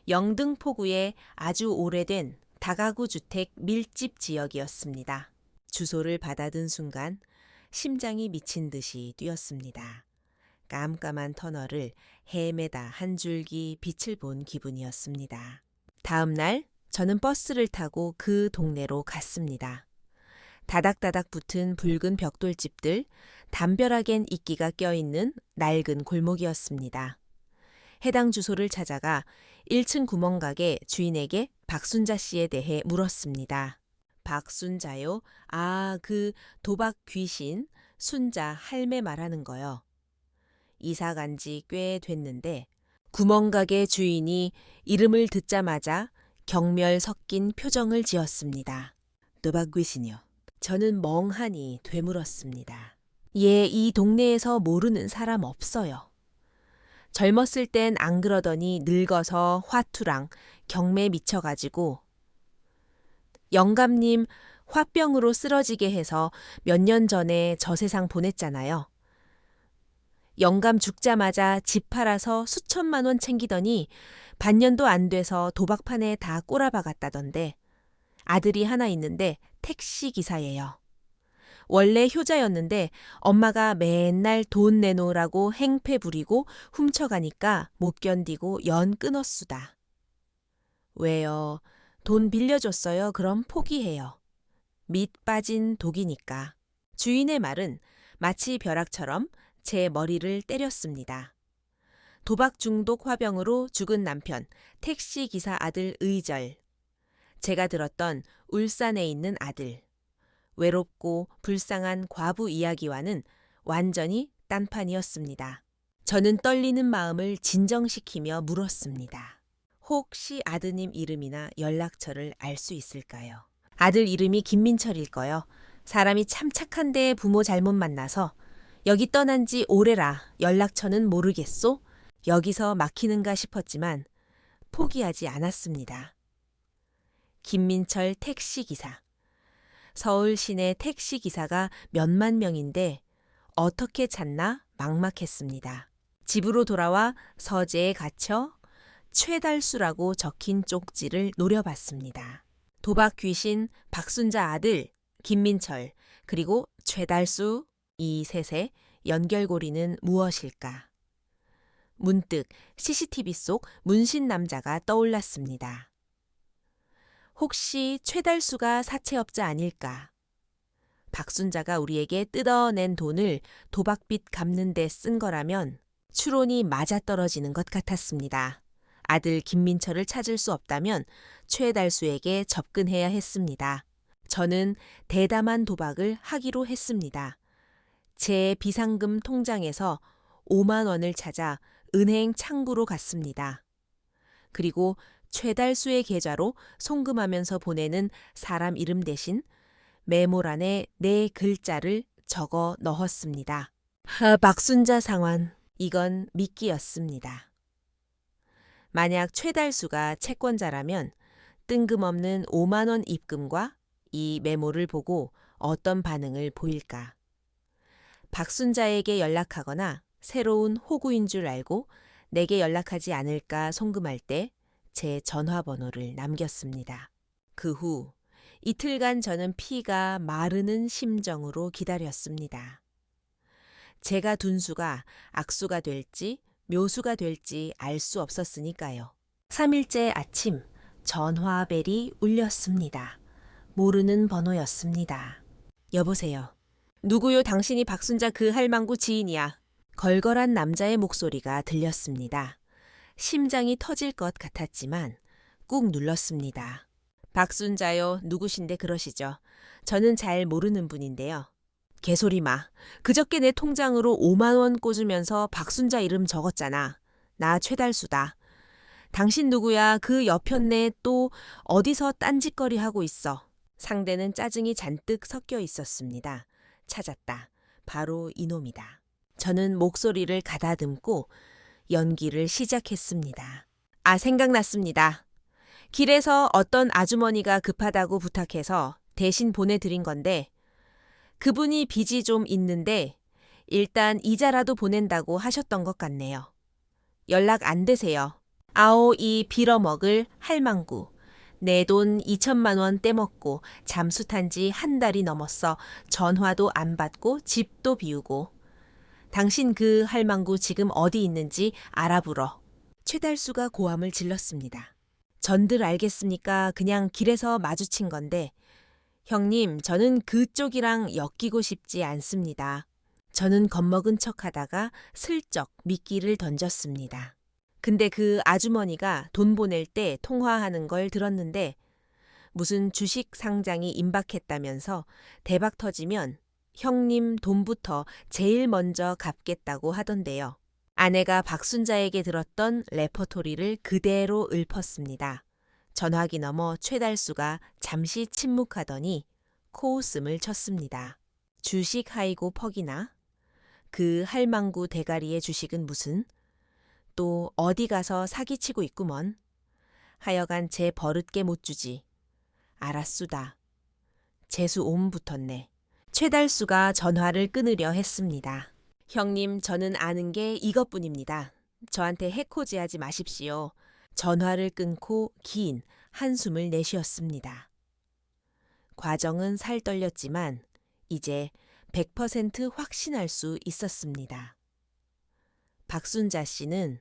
영등포구의 아주 오래된 다가구 주택 밀집 지역이었습니다. 주소를 받아든 순간 심장이 미친 듯이 뛰었습니다. 깜깜한 터널을 헤매다 한 줄기 빛을 본 기분이었습니다. 다음 날 저는 버스를 타고 그 동네로 갔습니다. 다닥다닥 붙은 붉은 벽돌집들, 담벼락엔 이끼가 껴있는 낡은 골목이었습니다. 해당 주소를 찾아가 1층 구멍가게 주인에게 박순자 씨에 대해 물었습니다. 박순자요? 아, 그 도박 귀신, 순자 할매 말하는 거요. 이사 간 지 꽤 됐는데 구멍가게 주인이 이름을 듣자마자 경멸 섞인 표정을 지었습니다. 도박 귀신이요. 저는 멍하니 되물었습니다. 예, 이 동네에서 모르는 사람 없어요. 젊었을 땐 안 그러더니 늙어서 화투랑 경매에 미쳐가지고 영감님 화병으로 쓰러지게 해서 몇 년 전에 저 세상 보냈잖아요. 영감 죽자마자 집 팔아서 수천만 원 챙기더니 반년도 안 돼서 도박판에 다 꼬라박았다던데 아들이 하나 있는데 택시 기사예요. 원래 효자였는데 엄마가 맨날 돈 내놓으라고 행패 부리고 훔쳐가니까 못 견디고 연 끊었수다. 왜요? 돈 빌려줬어요. 그럼 포기해요. 밑 빠진 독이니까. 주인의 말은 마치 벼락처럼 제 머리를 때렸습니다. 도박 중독 화병으로 죽은 남편, 택시 기사 아들 의절. 제가 들었던 울산에 있는 아들. 외롭고 불쌍한 과부 이야기와는 완전히 딴판이었습니다. 저는 떨리는 마음을 진정시키며 물었습니다. 혹시 아드님 이름이나 연락처를 알 수 있을까요? 아들 이름이 김민철일 거요. 사람이 참 착한데 부모 잘못 만나서 여기 떠난 지 오래라 연락처는 모르겠소? 여기서 막히는가 싶었지만 포기하지 않았습니다. 김민철 택시기사. 서울 시내 택시기사가 몇만 명인데 어떻게 찾나 막막했습니다. 집으로 돌아와 서재에 갇혀 최달수라고 적힌 쪽지를 노려봤습니다. 도박 귀신 박순자 아들 김민철 그리고 최달수 이 셋의 연결고리는 무엇일까? 문득 CCTV 속 문신 남자가 떠올랐습니다. 혹시 최달수가 사채업자 아닐까? 박순자가 우리에게 뜯어낸 돈을 도박빚 갚는 데 쓴 거라면 추론이 맞아떨어지는 것 같았습니다. 아들 김민철을 찾을 수 없다면 최달수에게 접근해야 했습니다. 저는 대담한 도박을 하기로 했습니다. 제 비상금 통장에서 5만 원을 찾아 은행 창구로 갔습니다. 그리고 최달수의 계좌로 송금하면서 보내는 사람 이름 대신 메모란에 네 글자를 적어 넣었습니다. 박순자 상환. 이건 미끼였습니다. 만약 최달수가 채권자라면 뜬금없는 5만 원 입금과 이 메모를 보고 어떤 반응을 보일까? 박순자에게 연락하거나 새로운 호구인 줄 알고 내게 연락하지 않을까 송금할 때 제 전화번호를 남겼습니다. 그 후 이틀간 저는 피가 마르는 심정으로 기다렸습니다. 제가 둔 수가 악수가 될지 묘수가 될지 알 수 없었으니까요. 3일째 아침 전화벨이 울렸습니다. 모르는 번호였습니다. 여보세요. 누구요? 당신이 박순자 그 할망구 지인이야. 걸걸한 남자의 목소리가 들렸습니다. 심장이 터질 것 같았지만 꾹 눌렀습니다. 박순자요. 누구신데 그러시죠? 저는 잘 모르는 분인데요. 개소리 마. 그저께 내 통장으로 5만 원 꽂으면서 박순자 이름 적었잖아. 나 최달수다. 당신 누구야? 그 옆편네 또 어디서 딴짓거리 하고 있어. 상대는 짜증이 잔뜩 섞여 있었습니다. 찾았다. 바로 이놈이다. 저는 목소리를 가다듬고 연기를 시작했습니다. 아, 생각났습니다. 길에서 어떤 아주머니가 급하다고 부탁해서 대신 보내드린 건데 그분이 빚이 좀 있는데 일단 이자라도 보낸다고 하셨던 것 같네요. 연락 안 되세요. 아오 이 빌어먹을 할망구. 내 돈 2천만 원 떼먹고 잠수 탄 지 한 달이 넘었어. 전화도 안 받고 집도 비우고. 당신 그 할망구 지금 어디 있는지 알아불어. 최달수가 고함을 질렀습니다. 전들 알겠습니까? 그냥 길에서 마주친 건데. 형님, 저는 그쪽이랑 엮이고 싶지 않습니다. 저는 겁먹은 척하다가 슬쩍 미끼를 던졌습니다. 근데 그 아주머니가 돈 보낼 때 통화하는 걸 들었는데 무슨 주식 상장이 임박했다면서 대박 터지면 형님 돈부터 제일 먼저 갚겠다고 하던데요. 아내가 박순자에게 들었던 레퍼토리를 그대로 읊었습니다. 전화기 너머 최달수가 잠시 침묵하더니 코웃음을 쳤습니다. 주식 하이고 퍽이나? 그 할망구 대가리의 주식은 무슨? 또 어디 가서 사기치고 있구먼. 하여간 제 버릇게 못 주지. 알았수다. 재수 옴 붙었네. 최달수가 전화를 끊으려 했습니다. 형님, 저는 아는 게 이것뿐입니다. 저한테 해코지하지 마십시오. 전화를 끊고 긴 한숨을 내쉬었습니다. 과정은 살떨렸지만 이제 100% 확신할 수 있었습니다. 박순자 씨는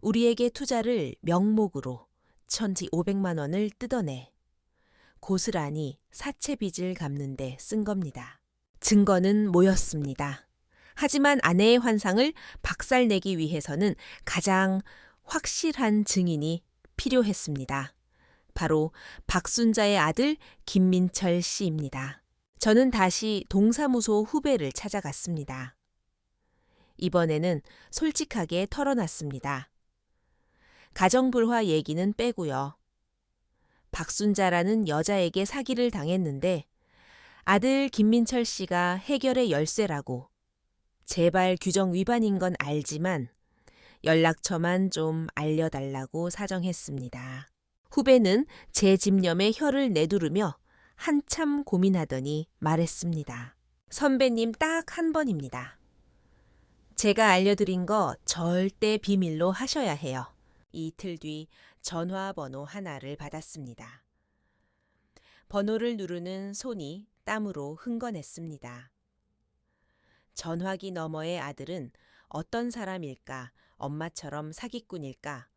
우리에게 투자를 명목으로 1,500만 원을 뜯어내 고스란히 사채 빚을 갚는 데 쓴 겁니다. 증거는 모였습니다. 하지만 아내의 환상을 박살내기 위해서는 가장 확실한 증인이 필요했습니다. 바로 박순자의 아들 김민철 씨입니다. 저는 다시 동사무소 후배를 찾아갔습니다. 이번에는 솔직하게 털어놨습니다. 가정불화 얘기는 빼고요. 박순자라는 여자에게 사기를 당했는데 아들 김민철 씨가 해결의 열쇠라고 제발 규정 위반인 건 알지만 연락처만 좀 알려달라고 사정했습니다. 후배는 제 집념에 혀를 내두르며 한참 고민하더니 말했습니다. 선배님 딱 한 번입니다. 제가 알려드린 거 절대 비밀로 하셔야 해요. 이틀 뒤 전화번호 하나를 받았습니다. 번호를 누르는 손이 땀으로 흥건했습니다. 전화기 너머의 아들은 어떤 사람일까? 엄마처럼 사기꾼일까?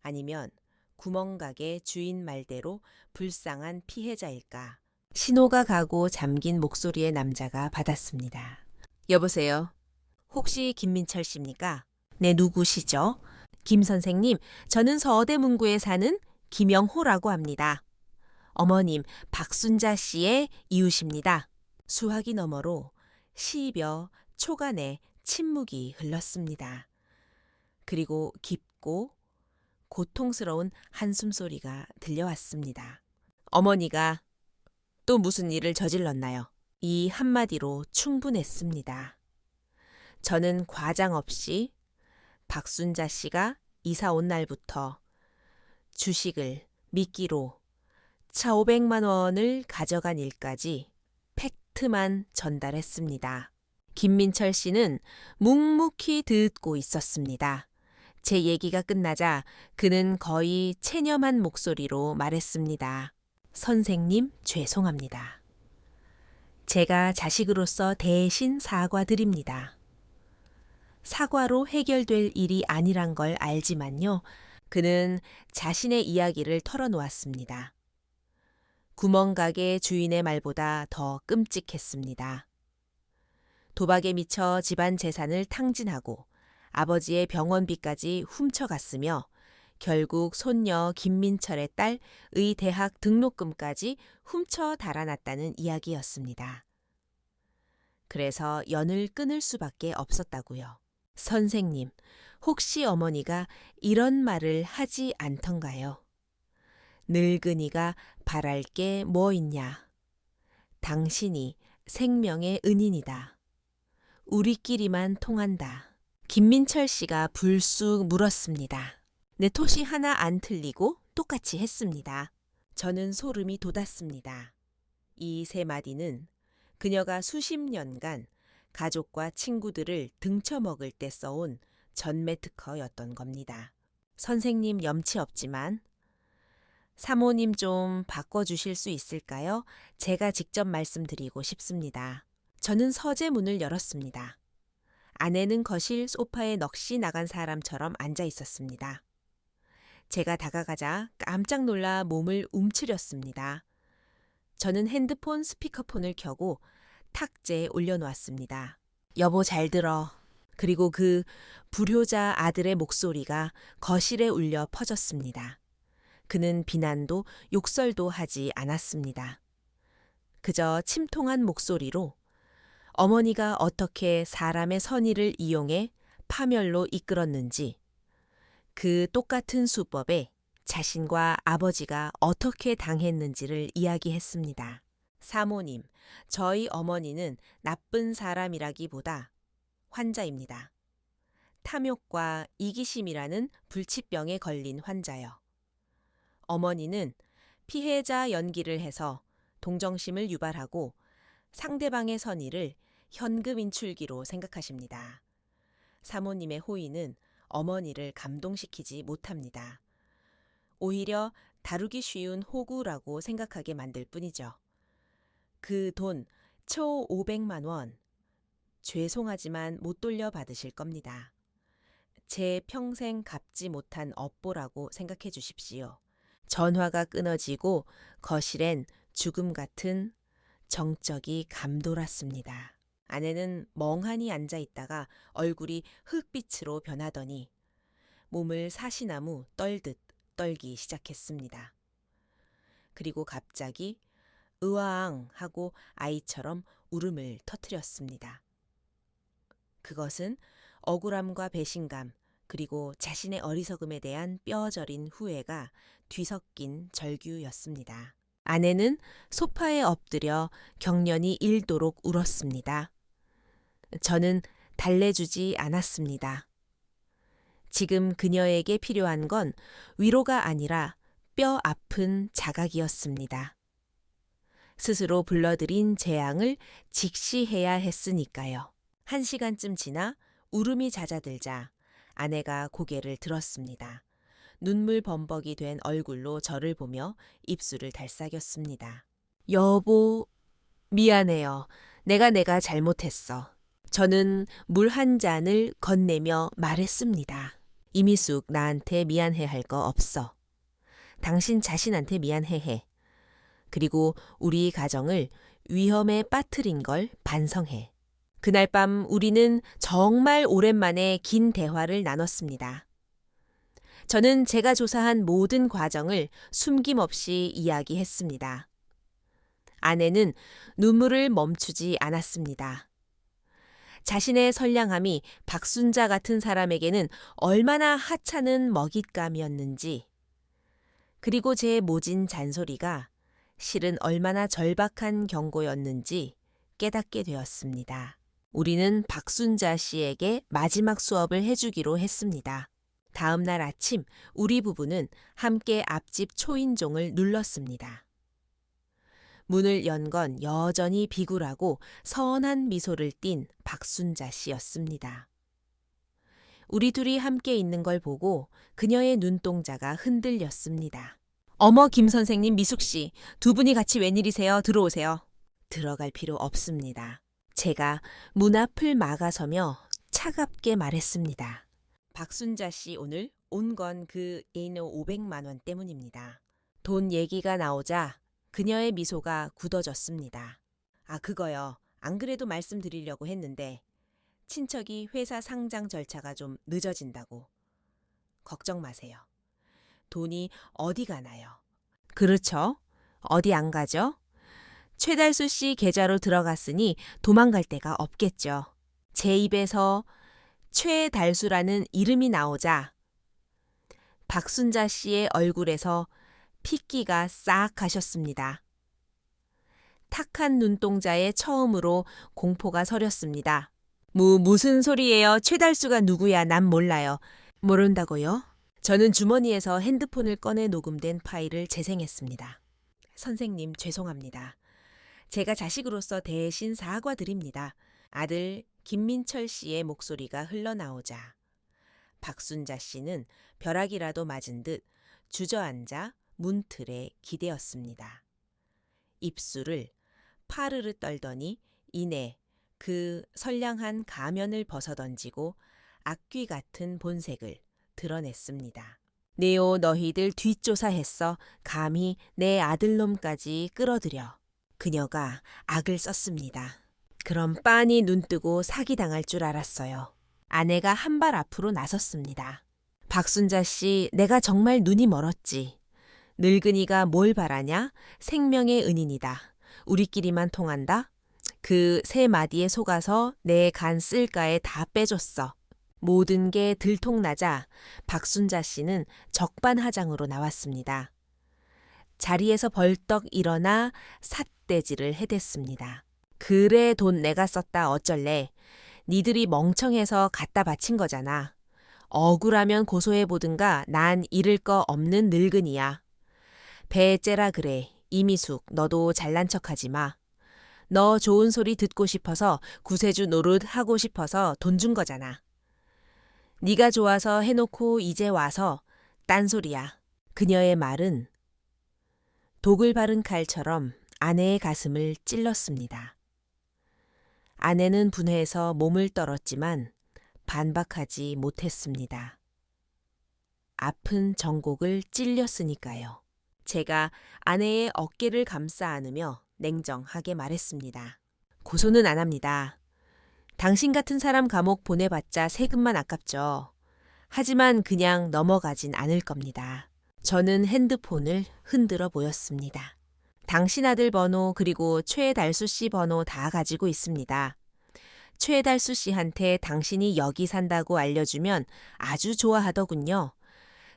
아니면 구멍가게 주인 말대로 불쌍한 피해자일까? 신호가 가고 잠긴 목소리의 남자가 받았습니다. 여보세요. 혹시 김민철 씨입니까? 네, 누구시죠? 김 선생님, 저는 서대문구에 사는 김영호라고 합니다. 어머님, 박순자 씨의 이웃입니다. 수화기 너머로 시벼 초간에 침묵이 흘렀습니다. 그리고 깊고 고통스러운 한숨소리가 들려왔습니다. 어머니가 또 무슨 일을 저질렀나요? 이 한마디로 충분했습니다. 저는 과장 없이 박순자 씨가 이사 온 날부터 주식을 미끼로 1,500만 원을 가져간 일까지 팩트만 전달했습니다. 김민철 씨는 묵묵히 듣고 있었습니다. 제 얘기가 끝나자 그는 거의 체념한 목소리로 말했습니다. 선생님, 죄송합니다. 제가 자식으로서 대신 사과드립니다. 사과로 해결될 일이 아니란 걸 알지만요. 그는 자신의 이야기를 털어놓았습니다. 구멍가게 주인의 말보다 더 끔찍했습니다. 도박에 미쳐 집안 재산을 탕진하고 아버지의 병원비까지 훔쳐갔으며 결국 손녀 김민철의 딸 의대학 등록금까지 훔쳐 달아났다는 이야기였습니다. 그래서 연을 끊을 수밖에 없었다고요. 선생님, 혹시 어머니가 이런 말을 하지 않던가요? 늙은이가 바랄 게 뭐 있냐? 당신이 생명의 은인이다. 우리끼리만 통한다. 김민철 씨가 불쑥 물었습니다. 내 토시 하나 안 틀리고 똑같이 했습니다. 저는 소름이 돋았습니다. 이 세 마디는 그녀가 수십 년간 가족과 친구들을 등쳐먹을 때 써온 전매 특허였던 겁니다. 선생님 염치 없지만 사모님 좀 바꿔주실 수 있을까요? 제가 직접 말씀드리고 싶습니다. 저는 서재 문을 열었습니다. 아내는 거실 소파에 넋이 나간 사람처럼 앉아 있었습니다. 제가 다가가자 깜짝 놀라 몸을 움츠렸습니다. 저는 핸드폰 스피커폰을 켜고 탁자에 올려놓았습니다. 여보 잘 들어. 그리고 그 불효자 아들의 목소리가 거실에 울려 퍼졌습니다. 그는 비난도 욕설도 하지 않았습니다. 그저 침통한 목소리로 어머니가 어떻게 사람의 선의를 이용해 파멸로 이끌었는지, 그 똑같은 수법에 자신과 아버지가 어떻게 당했는지를 이야기했습니다. 사모님, 저희 어머니는 나쁜 사람이라기보다 환자입니다. 탐욕과 이기심이라는 불치병에 걸린 환자요. 어머니는 피해자 연기를 해서 동정심을 유발하고 상대방의 선의를 현금 인출기로 생각하십니다. 사모님의 호의는 어머니를 감동시키지 못합니다. 오히려 다루기 쉬운 호구라고 생각하게 만들 뿐이죠. 그 돈, 초 500만 원. 죄송하지만 못 돌려받으실 겁니다. 제 평생 갚지 못한 업보라고 생각해 주십시오. 전화가 끊어지고 거실엔 죽음 같은 정적이 감돌았습니다. 아내는 멍하니 앉아 있다가 얼굴이 흙빛으로 변하더니 몸을 사시나무 떨듯 떨기 시작했습니다. 그리고 갑자기 으앙 하고 아이처럼 울음을 터뜨렸습니다. 그것은 억울함과 배신감 그리고 자신의 어리석음에 대한 뼈저린 후회가 뒤섞인 절규였습니다. 아내는 소파에 엎드려 격년이 일도록 울었습니다. 저는 달래주지 않았습니다. 지금 그녀에게 필요한 건 위로가 아니라 뼈 아픈 자각이었습니다. 스스로 불러들인 재앙을 직시해야 했으니까요. 1시간쯤 지나 울음이 잦아들자 아내가 고개를 들었습니다. 눈물 범벅이 된 얼굴로 저를 보며 입술을 달싹였습니다. 여보, 미안해요. 내가 잘못했어. 저는 물 한 잔을 건네며 말했습니다. 이미숙 나한테 미안해할 거 없어. 당신 자신한테 미안해해. 그리고 우리 가정을 위험에 빠뜨린 걸 반성해. 그날 밤 우리는 정말 오랜만에 긴 대화를 나눴습니다. 저는 제가 조사한 모든 과정을 숨김없이 이야기했습니다. 아내는 눈물을 멈추지 않았습니다. 자신의 선량함이 박순자 같은 사람에게는 얼마나 하찮은 먹잇감이었는지, 그리고 제 모진 잔소리가 실은 얼마나 절박한 경고였는지 깨닫게 되었습니다. 우리는 박순자 씨에게 마지막 수업을 해주기로 했습니다. 다음 날 아침 우리 부부는 함께 앞집 초인종을 눌렀습니다. 문을 연 건 여전히 비굴하고 선한 미소를 띤 박순자 씨였습니다. 우리 둘이 함께 있는 걸 보고 그녀의 눈동자가 흔들렸습니다. 어머 김 선생님, 미숙 씨, 두 분이 같이 웬일이세요? 들어오세요. 들어갈 필요 없습니다. 제가 문 앞을 막아서며 차갑게 말했습니다. 박순자 씨 오늘 온 건 그 예노 500만 원 때문입니다. 돈 얘기가 나오자 그녀의 미소가 굳어졌습니다. 아, 그거요. 안 그래도 말씀드리려고 했는데 친척이 회사 상장 절차가 좀 늦어진다고. 걱정 마세요. 돈이 어디 가나요? 그렇죠. 어디 안 가죠? 최달수 씨 계좌로 들어갔으니 도망갈 데가 없겠죠. 제 입에서 최달수라는 이름이 나오자 박순자 씨의 얼굴에서 핏기가 싹 가셨습니다. 탁한 눈동자에 처음으로 공포가 서렸습니다. 무슨 소리예요? 최달수가 누구야? 난 몰라요. 모른다고요? 저는 주머니에서 핸드폰을 꺼내 녹음된 파일을 재생했습니다. 선생님, 죄송합니다. 제가 자식으로서 대신 사과드립니다. 아들 김민철 씨의 목소리가 흘러나오자 박순자 씨는 벼락이라도 맞은 듯 주저앉아 문틀에 기대었습니다. 입술을 파르르 떨더니 이내 그 선량한 가면을 벗어던지고 악귀 같은 본색을 드러냈습니다. 네오 너희들 뒷조사했어 감히 내 아들놈까지 끌어들여. 그녀가 악을 썼습니다. 그럼 빤히 눈뜨고 사기당할 줄 알았어요. 아내가 한 발 앞으로 나섰습니다. 박순자 씨, 내가 정말 눈이 멀었지. 늙은이가 뭘 바라냐? 생명의 은인이다. 우리끼리만 통한다? 그 세 마디에 속아서 내 간 쓸가에 다 빼줬어. 모든 게 들통나자 박순자 씨는 적반하장으로 나왔습니다. 자리에서 벌떡 일어나 삿대질을 해댔습니다. 그래 돈 내가 썼다 어쩔래. 니들이 멍청해서 갖다 바친 거잖아. 억울하면 고소해보든가 난 잃을 거 없는 늙은이야. 배째라 그래. 이미숙 너도 잘난 척하지 마. 너 좋은 소리 듣고 싶어서 구세주 노릇 하고 싶어서 돈 준 거잖아. 네가 좋아서 해놓고 이제 와서 딴소리야. 그녀의 말은 독을 바른 칼처럼 아내의 가슴을 찔렀습니다. 아내는 분해해서 몸을 떨었지만 반박하지 못했습니다. 아픈 정곡을 찔렸으니까요. 제가 아내의 어깨를 감싸 안으며 냉정하게 말했습니다. 고소는 안 합니다. 당신 같은 사람 감옥 보내봤자 세금만 아깝죠. 하지만 그냥 넘어가진 않을 겁니다. 저는 핸드폰을 흔들어 보였습니다. 당신 아들 번호 그리고 최달수 씨 번호 다 가지고 있습니다. 최달수 씨한테 당신이 여기 산다고 알려주면 아주 좋아하더군요.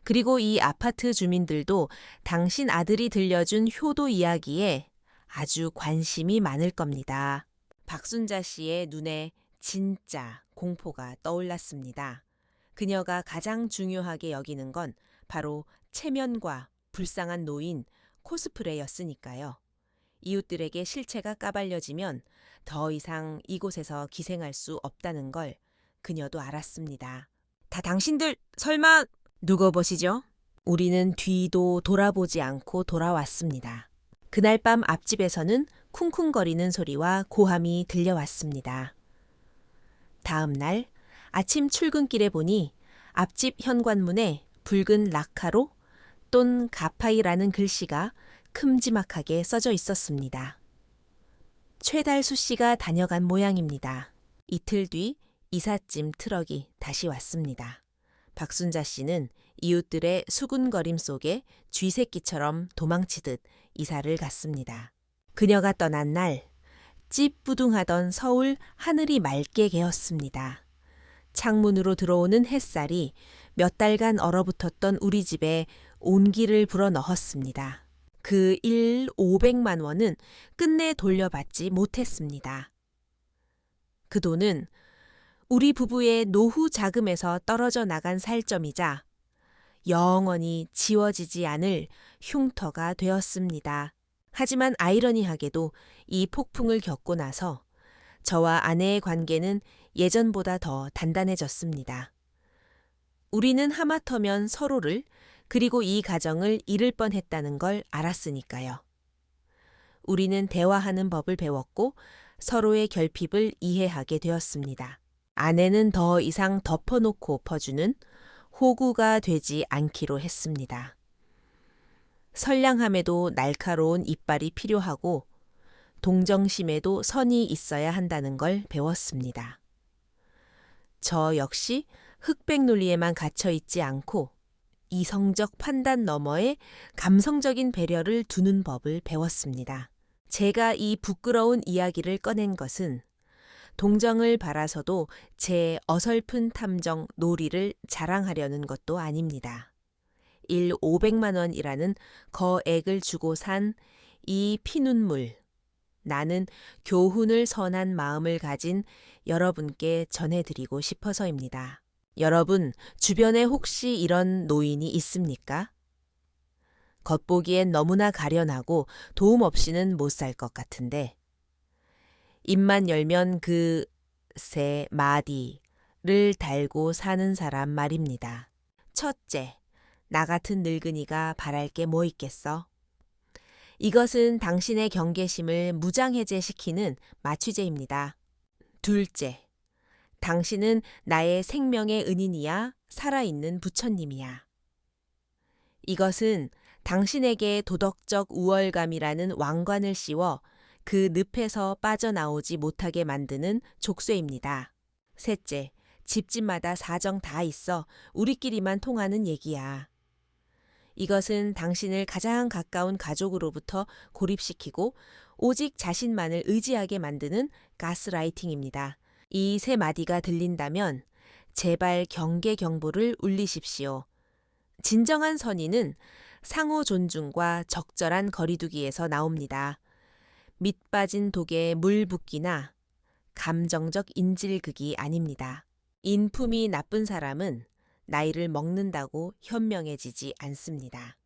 그리고 이 아파트 주민들도 당신 아들이 들려준 효도 이야기에 아주 관심이 많을 겁니다. 박순자 씨의 눈에 진짜 공포가 떠올랐습니다. 그녀가 가장 중요하게 여기는 건 바로 체면과 불쌍한 노인 코스프레였으니까요. 이웃들에게 실체가 까발려지면 더 이상 이곳에서 기생할 수 없다는 걸 그녀도 알았습니다. 다 당신들 설마 누구 보시죠? 우리는 뒤도 돌아보지 않고 돌아왔습니다. 그날 밤 앞집에서는 쿵쿵거리는 소리와 고함이 들려왔습니다. 다음 날 아침 출근길에 보니 앞집 현관문에 붉은 라카로 똔 가파이라는 글씨가 큼지막하게 써져 있었습니다. 최달수 씨가 다녀간 모양입니다. 이틀 뒤 이삿짐 트럭이 다시 왔습니다. 박순자 씨는 이웃들의 수군거림 속에 쥐새끼처럼 도망치듯 이사를 갔습니다. 그녀가 떠난 날 찌뿌둥하던 서울 하늘이 맑게 개었습니다. 창문으로 들어오는 햇살이 몇 달간 얼어붙었던 우리 집에 온기를 불어넣었습니다. 그 일 500만 원은 끝내 돌려받지 못했습니다. 그 돈은 우리 부부의 노후 자금에서 떨어져 나간 살점이자 영원히 지워지지 않을 흉터가 되었습니다. 하지만 아이러니하게도 이 폭풍을 겪고 나서 저와 아내의 관계는 예전보다 더 단단해졌습니다. 우리는 하마터면 서로를 그리고 이 가정을 잃을 뻔했다는 걸 알았으니까요. 우리는 대화하는 법을 배웠고 서로의 결핍을 이해하게 되었습니다. 아내는 더 이상 덮어놓고 퍼주는 호구가 되지 않기로 했습니다. 선량함에도 날카로운 이빨이 필요하고 동정심에도 선이 있어야 한다는 걸 배웠습니다. 저 역시 흑백 논리에만 갇혀 있지 않고 이성적 판단 너머에 감성적인 배려를 두는 법을 배웠습니다. 제가 이 부끄러운 이야기를 꺼낸 것은 동정을 바라서도 제 어설픈 탐정 놀이를 자랑하려는 것도 아닙니다. 일 500만 원이라는 거액을 주고 산 이 피눈물, 나는 교훈을 선한 마음을 가진 여러분께 전해드리고 싶어서입니다. 여러분, 주변에 혹시 이런 노인이 있습니까? 겉보기엔 너무나 가련하고 도움 없이는 못 살 것 같은데 입만 열면 그 세 마디를 달고 사는 사람 말입니다. 첫째, 나 같은 늙은이가 바랄 게 뭐 있겠어? 이것은 당신의 경계심을 무장해제시키는 마취제입니다. 둘째, 당신은 나의 생명의 은인이야 살아있는 부처님이야. 이것은 당신에게 도덕적 우월감이라는 왕관을 씌워 그 늪에서 빠져나오지 못하게 만드는 족쇄입니다. 셋째, 집집마다 사정 다 있어 우리끼리만 통하는 얘기야. 이것은 당신을 가장 가까운 가족으로부터 고립시키고 오직 자신만을 의지하게 만드는 가스라이팅입니다. 이 세 마디가 들린다면 제발 경계 경보를 울리십시오. 진정한 선의는 상호 존중과 적절한 거리두기에서 나옵니다. 밑 빠진 독에 물 붓기나 감정적 인질극이 아닙니다. 인품이 나쁜 사람은 나이를 먹는다고 현명해지지 않습니다.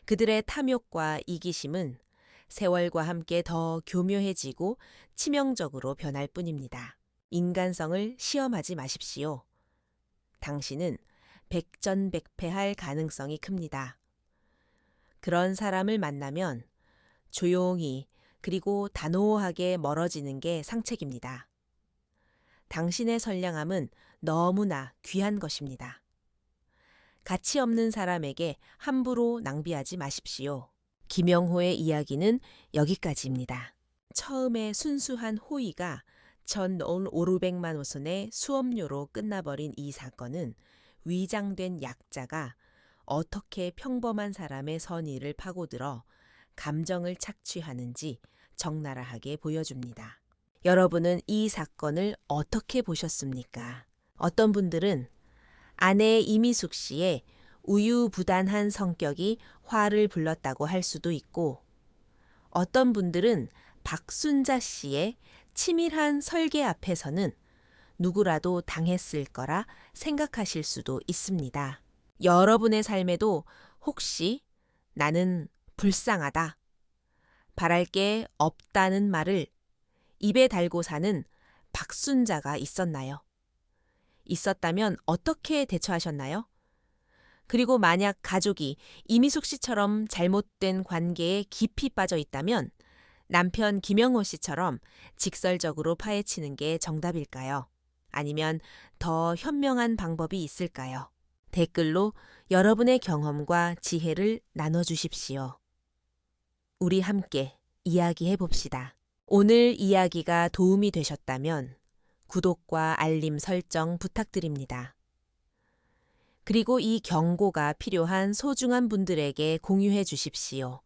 그들의 탐욕과 이기심은 세월과 함께 더 교묘해지고 치명적으로 변할 뿐입니다. 인간성을 시험하지 마십시오. 당신은 백전백패할 가능성이 큽니다. 그런 사람을 만나면 조용히 그리고 단호하게 멀어지는 게 상책입니다. 당신의 선량함은 너무나 귀한 것입니다. 가치 없는 사람에게 함부로 낭비하지 마십시오. 김영호의 이야기는 여기까지입니다. 처음에 순수한 호의가 1,500만 호선의 수업료로 끝나버린 이 사건은 위장된 약자가 어떻게 평범한 사람의 선의를 파고들어 감정을 착취하는지 적나라하게 보여줍니다. 여러분은 이 사건을 어떻게 보셨습니까? 어떤 분들은 아내 이미숙 씨의 우유부단한 성격이 화를 불렀다고 할 수도 있고, 어떤 분들은 박순자 씨의 치밀한 설계 앞에서는 누구라도 당했을 거라 생각하실 수도 있습니다. 여러분의 삶에도 혹시 나는 불쌍하다, 바랄 게 없다는 말을 입에 달고 사는 박순자가 있었나요? 있었다면 어떻게 대처하셨나요? 그리고 만약 가족이 이미숙 씨처럼 잘못된 관계에 깊이 빠져 있다면 남편 김영호 씨처럼 직설적으로 파헤치는 게 정답일까요? 아니면 더 현명한 방법이 있을까요? 댓글로 여러분의 경험과 지혜를 나눠주십시오. 우리 함께 이야기해 봅시다. 오늘 이야기가 도움이 되셨다면 구독과 알림 설정 부탁드립니다. 그리고 이 경고가 필요한 소중한 분들에게 공유해 주십시오.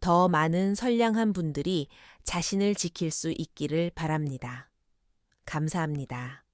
더 많은 선량한 분들이 자신을 지킬 수 있기를 바랍니다. 감사합니다.